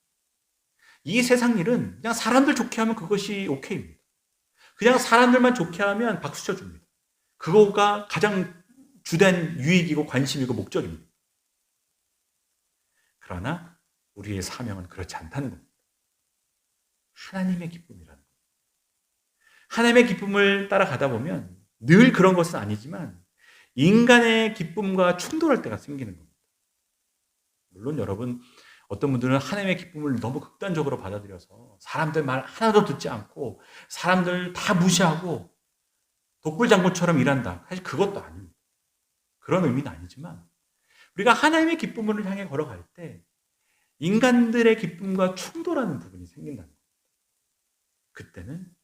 이 세상 일은 그냥 사람들 좋게 하면 그것이 오케이입니다. 그냥 사람들만 좋게 하면 박수 쳐줍니다. 그거가 가장 주된 유익이고 관심이고 목적입니다. 그러나 우리의 사명은 그렇지 않다는 겁니다. 하나님의 기쁨이라는 겁니다. 하나님의 기쁨을 따라가다 보면 늘 그런 것은 아니지만 인간의 기쁨과 충돌할 때가 생기는 겁니다. 물론 여러분 어떤 분들은 하나님의 기쁨을 너무 극단적으로 받아들여서 사람들 말 하나도 듣지 않고 사람들 다 무시하고 독불장군처럼 일한다. 사실 그것도 아닙니다. 그런 의미는 아니지만 우리가 하나님의 기쁨을 향해 걸어갈 때 인간들의 기쁨과 충돌하는 부분이 생긴다는 겁니다. 그때는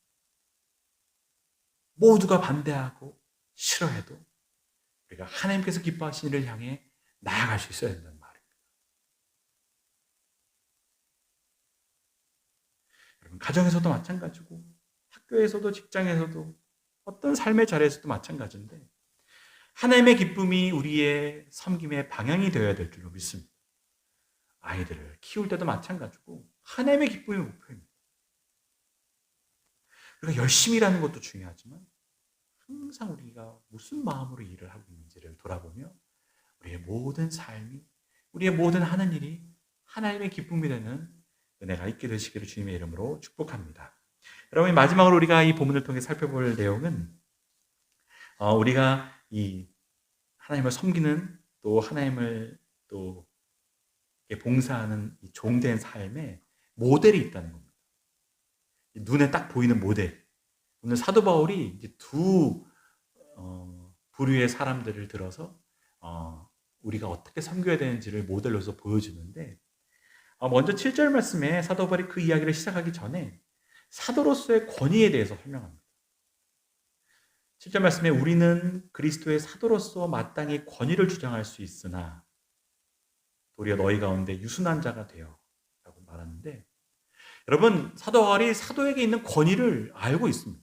모두가 반대하고 싫어해도 우리가 하나님께서 기뻐하신 일을 향해 나아갈 수 있어야 된다는 말입니다. 여러분 가정에서도 마찬가지고 학교에서도 직장에서도 어떤 삶의 자리에서도 마찬가지인데 하나님의 기쁨이 우리의 섬김의 방향이 되어야 될 줄로 믿습니다. 아이들을 키울 때도 마찬가지고 하나님의 기쁨이 목표입니다. 우리가 열심히 일하는 것도 중요하지만 항상 우리가 무슨 마음으로 일을 하고 있는지를 돌아보며 우리의 모든 삶이, 우리의 모든 하는 일이 하나님의 기쁨이 되는 은혜가 있게 되시기를 주님의 이름으로 축복합니다. 여러분, 마지막으로 우리가 이 본문을 통해 살펴볼 내용은 우리가 이 하나님을 섬기는, 또 하나님을 또 봉사하는 이 종된 삶에 모델이 있다는 겁니다. 눈에 딱 보이는 모델. 오늘 사도 바울이 이제 두 부류의 사람들을 들어서 우리가 어떻게 섬겨야 되는지를 모델로서 보여주는데, 먼저 7절 말씀에 사도 바울이 그 이야기를 시작하기 전에 사도로서의 권위에 대해서 설명합니다. 7절 말씀에 우리는 그리스도의 사도로서 마땅히 권위를 주장할 수 있으나 도리어 너희 가운데 유순한 자가 되어 라고 말하는데, 여러분, 사도 바울이 사도에게 있는 권위를 알고 있습니다.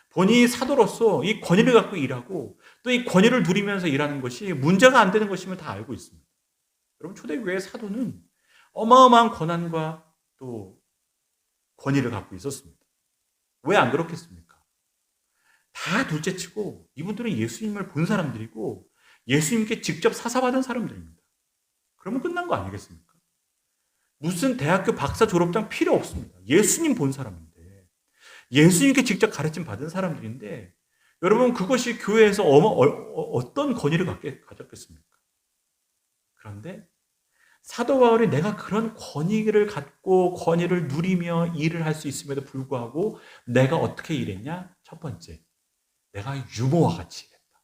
본인이 사도로서 이 권위를 갖고 일하고 또 이 권위를 누리면서 일하는 것이 문제가 안 되는 것임을 다 알고 있습니다. 여러분, 초대교회의 사도는 어마어마한 권한과 또 권위를 갖고 있었습니다. 왜 안 그렇겠습니까? 다 둘째치고 이분들은 예수님을 본 사람들이고 예수님께 직접 사사받은 사람들입니다. 그러면 끝난 거 아니겠습니까? 무슨 대학교 박사 졸업장 필요 없습니다. 예수님 본 사람인데, 예수님께 직접 가르침 받은 사람들인데, 여러분, 그것이 교회에서 어떤 권위를 가졌겠습니까? 그런데 사도 바울이 내가 그런 권위를 갖고 권위를 누리며 일을 할 수 있음에도 불구하고 내가 어떻게 일했냐? 첫 번째, 내가 유모와 같이 일했다.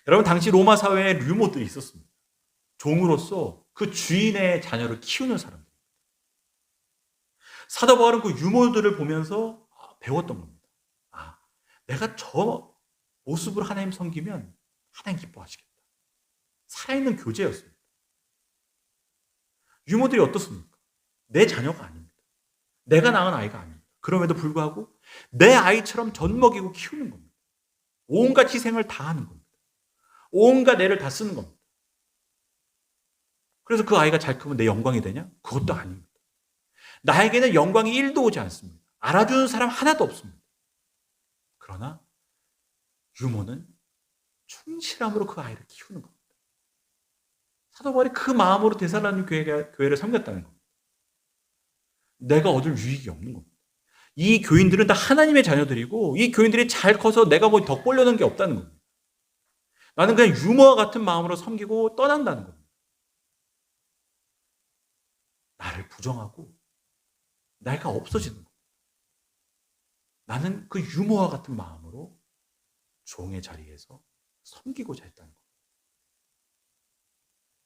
여러분, 당시 로마 사회에 유모들이 있었습니다. 종으로서 그 주인의 자녀를 키우는 사람들. 사도 바울은 그 유모들을 보면서 배웠던 겁니다. 내가 저 모습으로 하나님 섬기면 하나님 기뻐하시겠다. 살아있는 교제였습니다. 유모들이 어떻습니까? 내 자녀가 아닙니다. 내가 낳은 아이가 아닙니다. 그럼에도 불구하고 내 아이처럼 젖먹이고 키우는 겁니다. 온갖 희생을 다 하는 겁니다. 온갖 애를 다 쓰는 겁니다. 그래서 그 아이가 잘 크면 내 영광이 되냐? 그것도 아닙니다. 나에게는 영광이 1도 오지 않습니다. 알아주는 사람 하나도 없습니다. 그러나 유모는 충실함으로 그 아이를 키우는 겁니다. 사도 바울이 그 마음으로 데살로니가 교회를 섬겼다는 겁니다. 내가 얻을 유익이 없는 겁니다. 이 교인들은 다 하나님의 자녀들이고 이 교인들이 잘 커서 내가 뭐 덕 보려는 게 없다는 겁니다. 나는 그냥 유모와 같은 마음으로 섬기고 떠난다는 겁니다. 나를 부정하고 내가 없어지는 겁니다. 나는 그 유모와 같은 마음으로 종의 자리에서 섬기고자 했다는 겁니다.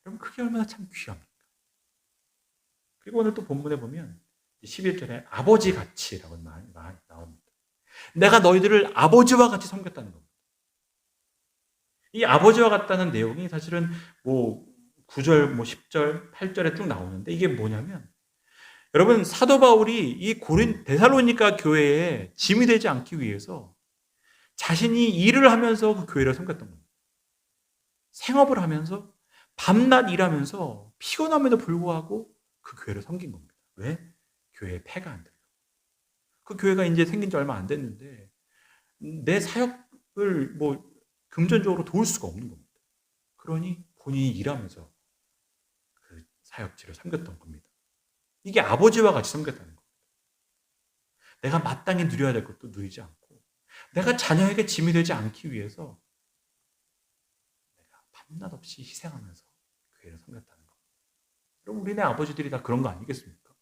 여러분, 그게 얼마나 참 귀합니까? 그리고 오늘 또 본문에 보면 11절에 아버지 같이라고 말이 나옵니다. 내가 너희들을 아버지와 같이 섬겼다는 겁니다. 이 아버지와 같다는 내용이 사실은 9절, 10절, 8절에 쭉 나오는데, 이게 뭐냐면, 여러분, 사도 바울이 이 데살로니가 교회에 짐이 되지 않기 위해서 자신이 일을 하면서 그 교회를 섬겼던 겁니다. 생업을 하면서 밤낮 일하면서 피곤함에도 불구하고 그 교회를 섬긴 겁니다. 왜? 교회에 폐가 안 들려고. 그 교회가 이제 생긴 지 얼마 안 됐는데 내 사역을 금전적으로 도울 수가 없는 겁니다. 그러니 본인이 일하면서 그 사역지를 섬겼던 겁니다. 이게 아버지와 같이 섬겼다는 겁니다. 내가 마땅히 누려야 될 것도 누리지 않고 내가 자녀에게 짐이 되지 않기 위해서 내가 밤낮 없이 희생하면서 교회를 섬겼다는 겁니다. 그럼 우리네 아버지들이 다 그런 거 아니겠습니까?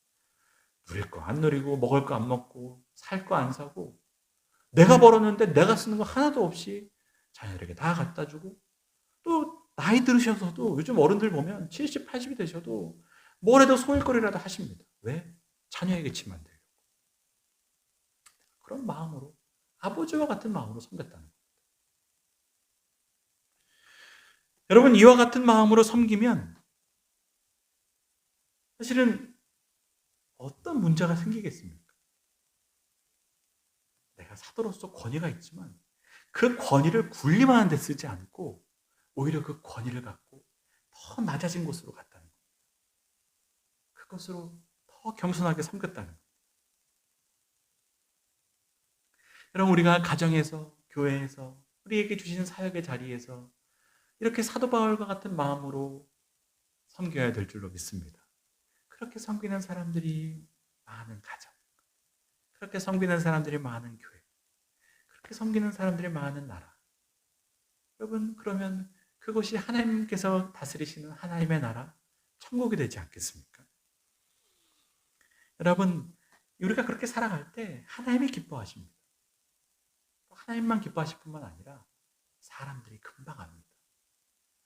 누릴 거 안 누리고 먹을 거 안 먹고 살 거 안 사고 내가 벌었는데 내가 쓰는 거 하나도 없이 자녀들에게 다 갖다 주고, 또 나이 들으셔서도 요즘 어른들 보면 70, 80이 되셔도 뭘 해도 소일거리라도 하십니다. 왜? 자녀에게 짐 안 되려고. 그런 마음으로, 아버지와 같은 마음으로 섬겼다는 겁니다. 여러분, 이와 같은 마음으로 섬기면 사실은 어떤 문제가 생기겠습니까? 내가 사도로서 권위가 있지만 그 권위를 군림하는 데 쓰지 않고 오히려 그 권위를 갖고 더 낮아진 곳으로 갔다는 겁니다. 그것으로 더 겸손하게 섬겼다는 겁니다. 여러분, 우리가 가정에서, 교회에서, 우리에게 주시는 사역의 자리에서 이렇게 사도 바울과 같은 마음으로 섬겨야 될 줄로 믿습니다. 그렇게 섬기는 사람들이 많은 가정, 그렇게 섬기는 사람들이 많은 교회, 그렇게 섬기는 사람들이 많은 나라. 여러분, 그러면 그것이 하나님께서 다스리시는 하나님의 나라, 천국이 되지 않겠습니까? 여러분, 우리가 그렇게 살아갈 때 하나님이 기뻐하십니다. 하나님만 기뻐하실 뿐만 아니라 사람들이 금방 압니다.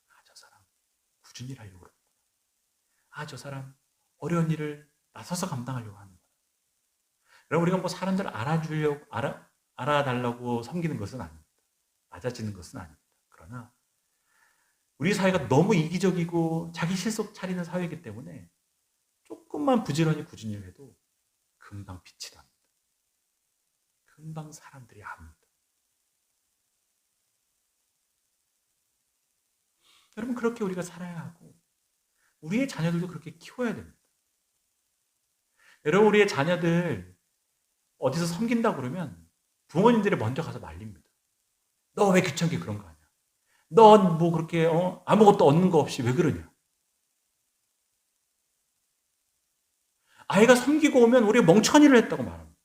아, 저 사람 꾸준히 하려고 그러는구나. 아, 저 사람 어려운 일을 나서서 감당하려고 하는구나. 여러분, 우리가 뭐 사람들을 알아달라고 섬기는 것은 아닙니다. 맞아지는 것은 아닙니다. 그러나 우리 사회가 너무 이기적이고 자기 실속 차리는 사회이기 때문에 조금만 부지런히 꾸준히 해도 금방 빛이 납니다. 금방 사람들이 압니다. 여러분, 그렇게 우리가 살아야 하고 우리의 자녀들도 그렇게 키워야 됩니다. 여러분, 우리의 자녀들 어디서 섬긴다 그러면 부모님들이 먼저 가서 말립니다. 너 왜 귀찮게 그런 거 하냐? 넌 뭐 그렇게 아무것도 얻는 거 없이 왜 그러냐? 아이가 섬기고 오면 우리가 멍청한 일을 했다고 말합니다.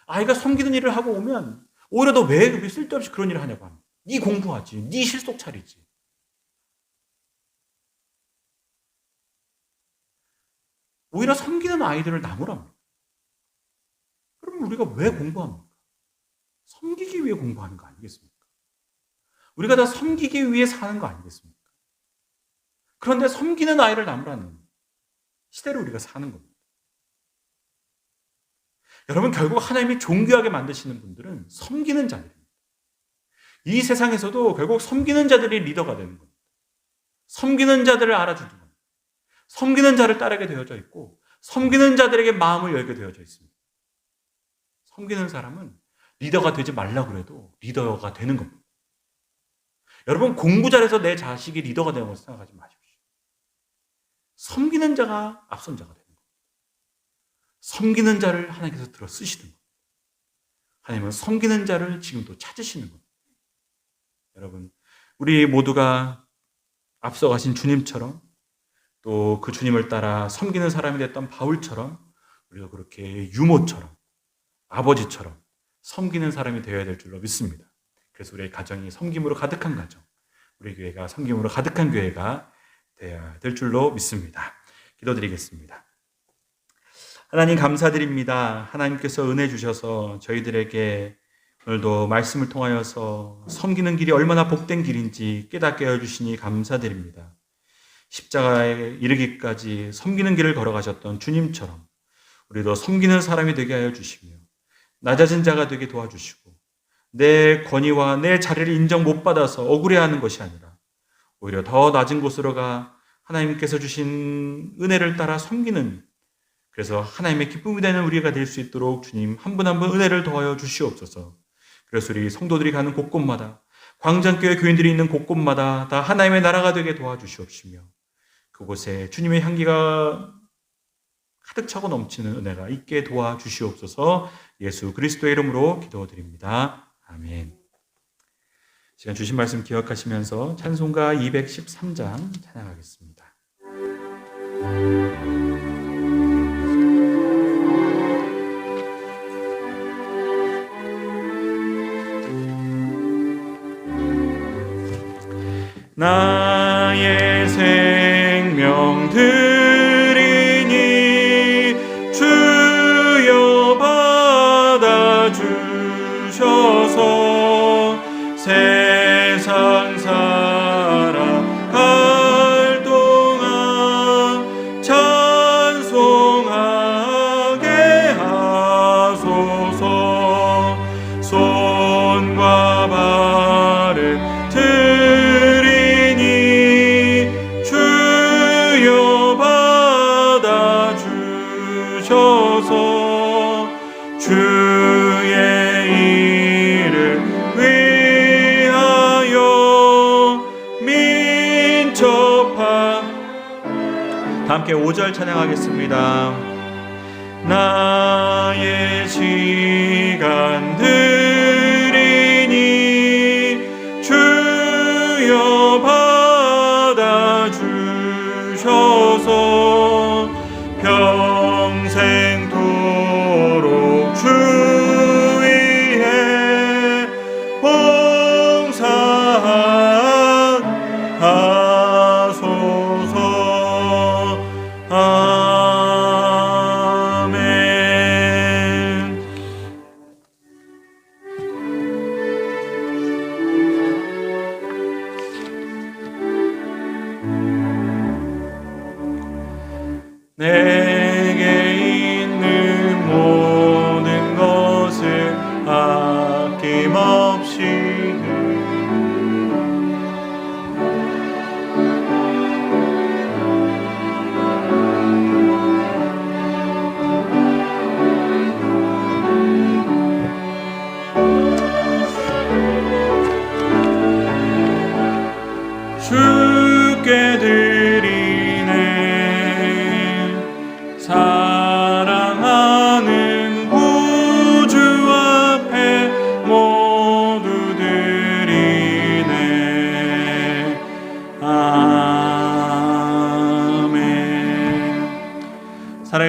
아이가 섬기는 일을 하고 오면 오히려 너 왜 쓸데없이 그런 일을 하냐고 합니다. 네 공부하지, 네 실속 차리지. 오히려 섬기는 아이들을 나무랍니다. 그럼 우리가 왜 공부합니까? 섬기기 위해 공부하는 거 아니겠습니까? 우리가 다 섬기기 위해 사는 거 아니겠습니까? 그런데 섬기는 아이를 나무라는 시대로 우리가 사는 겁니다. 여러분, 결국 하나님이 존귀하게 만드시는 분들은 섬기는 자들입니다. 이 세상에서도 결국 섬기는 자들이 리더가 되는 겁니다. 섬기는 자들을 알아주는 겁니다. 섬기는 자를 따르게 되어져 있고 섬기는 자들에게 마음을 열게 되어져 있습니다. 섬기는 사람은 리더가 되지 말라고 해도 리더가 되는 겁니다. 여러분, 공부 잘해서 내 자식이 리더가 되는 것을 생각하지 마십시오. 섬기는 자가 앞선 자가 되는 겁니다. 섬기는 자를 하나님께서 들어 쓰시는 겁니다. 하나님은 섬기는 자를 지금도 찾으시는 겁니다. 여러분, 우리 모두가 앞서가신 주님처럼 또 그 주님을 따라 섬기는 사람이 됐던 바울처럼 우리가 그렇게 유모처럼 아버지처럼 섬기는 사람이 되어야 될 줄로 믿습니다. 그래서 우리의 가정이 섬김으로 가득한 가정, 우리 교회가 섬김으로 가득한 교회가 되어야 될 줄로 믿습니다. 기도드리겠습니다. 하나님, 감사드립니다. 하나님께서 은혜 주셔서 저희들에게 오늘도 말씀을 통하여서 섬기는 길이 얼마나 복된 길인지 깨닫게 해주시니 감사드립니다. 십자가에 이르기까지 섬기는 길을 걸어가셨던 주님처럼 우리도 섬기는 사람이 되게 하여 주시며 낮아진 자가 되게 도와주시고 내 권위와 내 자리를 인정 못 받아서 억울해하는 것이 아니라 오히려 더 낮은 곳으로 가 하나님께서 주신 은혜를 따라 섬기는, 그래서 하나님의 기쁨이 되는 우리가 될 수 있도록 주님 한 분 한 분 은혜를 더하여 주시옵소서. 그래서 우리 성도들이 가는 곳곳마다, 광장교회 교인들이 있는 곳곳마다 다 하나님의 나라가 되게 도와주시옵시며 그곳에 주님의 향기가 가득 차고 넘치는 은혜가 있게 도와주시옵소서. 예수 그리스도의 이름으로 기도드립니다. 아멘. 시간 주신 말씀 기억하시면서 찬송가 213장 찬양하겠습니다. 나의 생명 드리니 주여 받아주셔서 세상 살아갈 동안 찬송하게 하소서. 손과 발을 주여 받아주셔서 주의 이름 위하여 민첩한, 다 함께 5절 찬양하겠습니다. 나의 시간들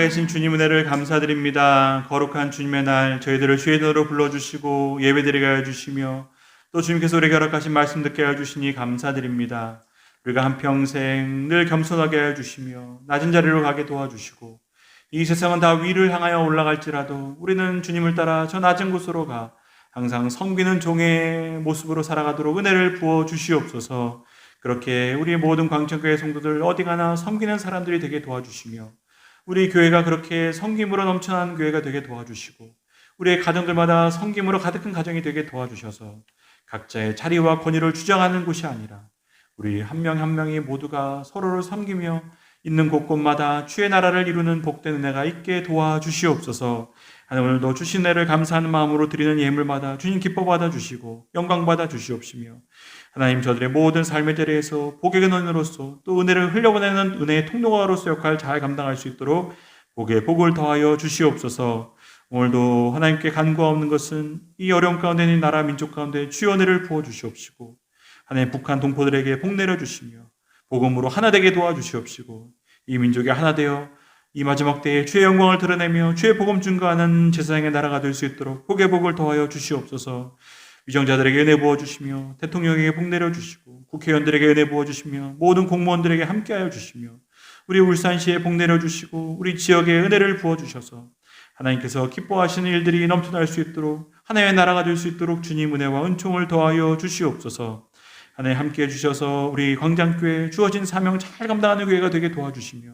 살아계신 주님 은혜를 감사드립니다. 거룩한 주님의 날 저희들을 주의 이름으로 불러주시고 예배드리게 하여 주시며 또 주님께서 우리에게 허락하신 말씀 듣게 하여 주시니 감사드립니다. 우리가 한평생 늘 겸손하게 하여 주시며 낮은 자리로 가게 도와주시고 이 세상은 다 위를 향하여 올라갈지라도 우리는 주님을 따라 저 낮은 곳으로 가 항상 섬기는 종의 모습으로 살아가도록 은혜를 부어 주시옵소서. 그렇게 우리 모든 광천교회 성도들 어디 가나 섬기는 사람들이 되게 도와주시며 우리 교회가 그렇게 섬김으로 넘쳐나는 교회가 되게 도와주시고 우리의 가정들마다 섬김으로 가득한 가정이 되게 도와주셔서 각자의 자리와 권위를 주장하는 곳이 아니라 우리 한 명 한 명이 모두가 서로를 섬기며 있는 곳곳마다 주의 나라를 이루는 복된 은혜가 있게 도와주시옵소서. 하나님 오늘도 주신 은혜를 감사하는 마음으로 드리는 예물마다 주님 기뻐 받아주시고 영광 받아주시옵시며 하나님 저들의 모든 삶의 자리에서 복의 근원으로서 또 은혜를 흘려보내는 은혜의 통로가로서 역할 잘 감당할 수 있도록 복에 복을 더하여 주시옵소서. 오늘도 하나님께 간구가 없는 것은 이 어려움 가운데 있는 나라 민족 가운데 주의 은혜를 부어주시옵시고 하나님 북한 동포들에게 복 내려주시며 복음으로 하나 되게 도와주시옵시고 이 민족이 하나 되어 이 마지막 때에 주의 영광을 드러내며 주의 복음 증거하는 제사장의 나라가 될 수 있도록 복의 복을 더하여 주시옵소서. 위정자들에게 은혜 부어주시며 대통령에게 복 내려주시고 국회의원들에게 은혜 부어주시며 모든 공무원들에게 함께하여 주시며 우리 울산시에 복 내려주시고 우리 지역에 은혜를 부어주셔서 하나님께서 기뻐하시는 일들이 넘쳐날 수 있도록 하나님의 나라가 될 수 있도록 주님 은혜와 은총을 더하여 주시옵소서. 하나님 함께해 주셔서 우리 광장교회 주어진 사명 잘 감당하는 교회가 되게 도와주시며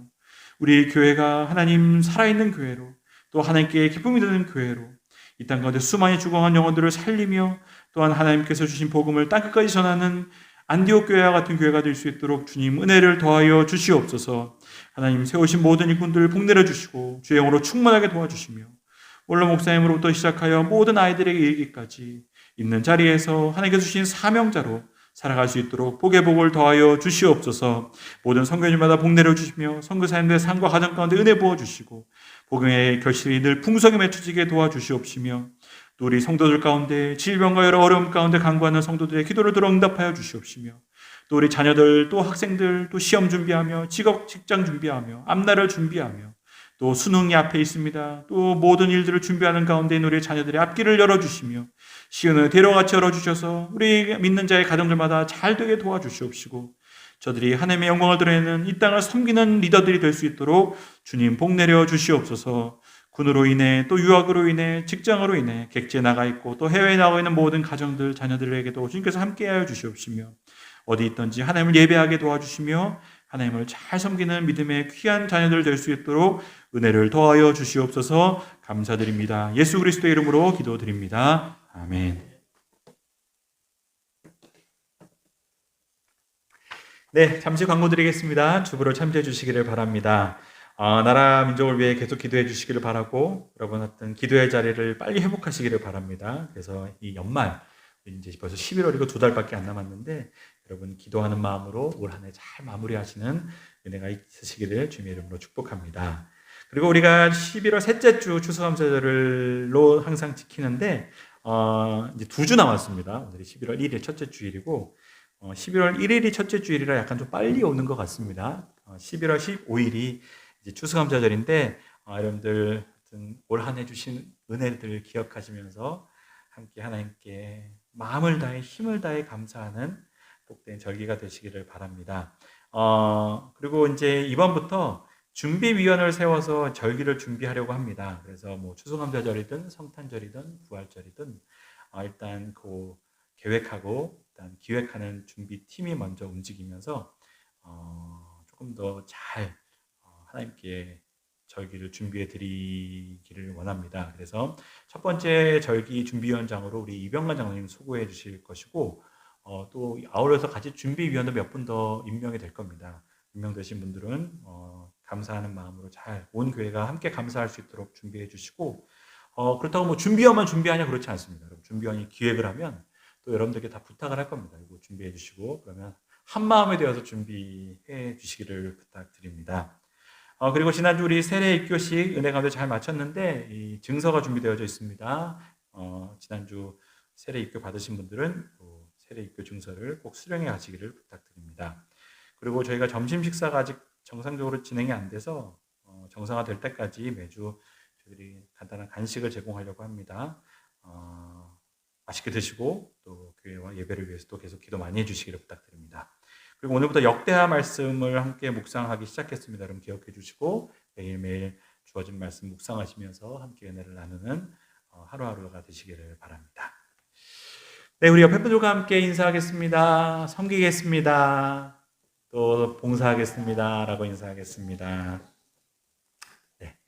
우리 교회가 하나님 살아있는 교회로 또 하나님께 기쁨이 되는 교회로 이 땅 가운데 수많이 죽어간 영혼들을 살리며 또한 하나님께서 주신 복음을 땅끝까지 전하는 안디옥 교회와 같은 교회가 될 수 있도록 주님 은혜를 더하여 주시옵소서. 하나님 세우신 모든 일꾼들 복 내려주시고 주의 영으로 충만하게 도와주시며 원로 목사님으로부터 시작하여 모든 아이들에게 이르기까지 있는 자리에서 하나님께서 주신 사명자로 살아갈 수 있도록 복의 복을 더하여 주시옵소서. 모든 선교인마다 복 내려주시며 선교사님들의 삶과 가정 가운데 은혜 부어주시고 복음의 결실이 늘 풍성히 맺혀지게 도와주시옵시며 또 우리 성도들 가운데 질병과 여러 어려움 가운데 간구하는 성도들의 기도를 들어 응답하여 주시옵시며 또 우리 자녀들 또 학생들 또 시험 준비하며 직장 준비하며 앞날을 준비하며 또 수능이 앞에 있습니다. 또 모든 일들을 준비하는 가운데 있는 우리 자녀들의 앞길을 열어주시며 시온을 데려같이 열어주셔서 우리 믿는 자의 가정들마다 잘 되게 도와주시옵시고 저들이 하나님의 영광을 드러내는 이 땅을 섬기는 리더들이 될 수 있도록 주님 복 내려 주시옵소서. 군으로 인해 또 유학으로 인해 직장으로 인해 객지에 나가 있고 또 해외에 나가 있는 모든 가정들 자녀들에게도 주님께서 함께하여 주시옵시며 어디 있든지 하나님을 예배하게 도와주시며 하나님을 잘 섬기는 믿음의 귀한 자녀들 될 수 있도록 은혜를 더하여 주시옵소서. 감사드립니다. 예수 그리스도의 이름으로 기도드립니다. 아멘. 네, 잠시 광고 드리겠습니다. 주부로 참조해 주시기를 바랍니다. 나라 민족을 위해 계속 기도해 주시기를 바라고 여러분 어떤 기도의 자리를 빨리 회복하시기를 바랍니다. 그래서 이 연말 이제 벌써 11월이고 2달밖에 안 남았는데 여러분 기도하는 마음으로 올 한 해 잘 마무리하시는 은혜가 있으시기를 주님의 이름으로 축복합니다. 그리고 우리가 11월 셋째 주 추수감사절로 항상 지키는데 이제 2주 남았습니다. 오늘이 11월 1일 첫째 주일이고 11월 1일이 첫째 주일이라 약간 좀 빨리 오는 것 같습니다. 11월 15일이 이제 추수감사절인데 여러분들 올 한 해 주신 은혜들 기억하시면서 함께 하나님께 마음을 다해 힘을 다해 감사하는 복된 절기가 되시기를 바랍니다. 그리고 이제 이번부터 준비위원회를 세워서 절기를 준비하려고 합니다. 그래서 뭐 추수감사절이든 성탄절이든 부활절이든 일단 그 계획하고 일단 기획하는 준비팀이 먼저 움직이면서 조금 더 잘 하나님께 절기를 준비해 드리기를 원합니다. 그래서 첫 번째 절기 준비위원장으로 우리 이병관 장로님 수고해 주실 것이고 또 아울러서 같이 준비위원도 몇 분 더 임명이 될 겁니다. 임명되신 분들은 감사하는 마음으로 잘 온 교회가 함께 감사할 수 있도록 준비해 주시고 그렇다고 뭐 준비위원만 준비하냐 그렇지 않습니다. 준비위원이 기획을 하면 또 여러분들께 다 부탁을 할 겁니다. 이거 준비해 주시고 그러면 한 마음에 되어서 준비해 주시기를 부탁드립니다. 그리고 지난주 우리 세례 입교식 은혜 가운데 잘 마쳤는데 이 증서가 준비되어져 있습니다. 지난주 세례 입교 받으신 분들은 세례 입교 증서를 꼭 수령해 가시기를 부탁드립니다. 그리고 저희가 점심 식사가 아직 정상적으로 진행이 안 돼서 정상화될 때까지 매주 저희들이 간단한 간식을 제공하려고 합니다. 맛있게 드시고 또 교회와 예배를 위해서 또 계속 기도 많이 해주시기를 부탁드립니다. 그리고 오늘부터 역대하 말씀을 함께 묵상하기 시작했습니다. 여러분 기억해 주시고 매일매일 주어진 말씀 묵상하시면서 함께 은혜를 나누는 하루하루가 되시기를 바랍니다. 네, 우리 옆에 분들과 함께 인사하겠습니다. 섬기겠습니다. 또 봉사하겠습니다. 라고 인사하겠습니다. 네,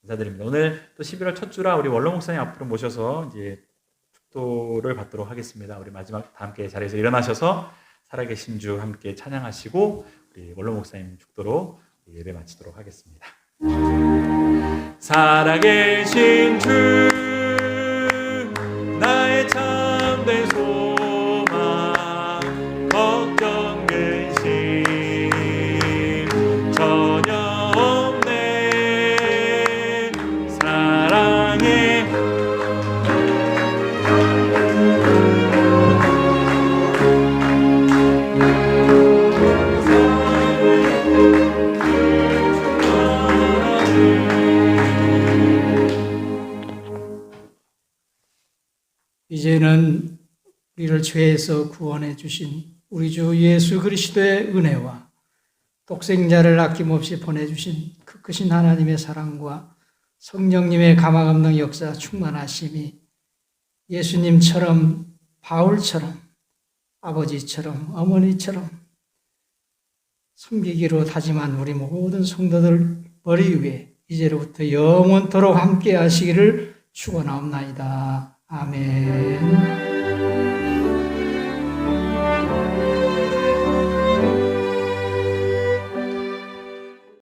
인사드립니다. 오늘 또 11월 첫 주라 우리 원로 목사님 앞으로 모셔서 이제 축도를 받도록 하겠습니다. 우리 마지막 다 함께 자리에서 일어나셔서 살아계신 주 함께 찬양하시고 우리 원로 목사님 축도로 예배 마치도록 하겠습니다. 살아계신 주 나의 참된 소망 걱정 근심 전혀 없네 사랑해 이제는 우리를 죄에서 구원해 주신 우리 주 예수 그리스도의 은혜와 독생자를 아낌없이 보내주신 그 크신 하나님의 사랑과 성령님의 가망없는 역사 충만하심이 예수님처럼 바울처럼 아버지처럼 어머니처럼 섬기기로 다짐한 우리 모든 성도들 머리 위에 이제로부터 영원토록 함께 하시기를 축원하옵나이다. 아멘.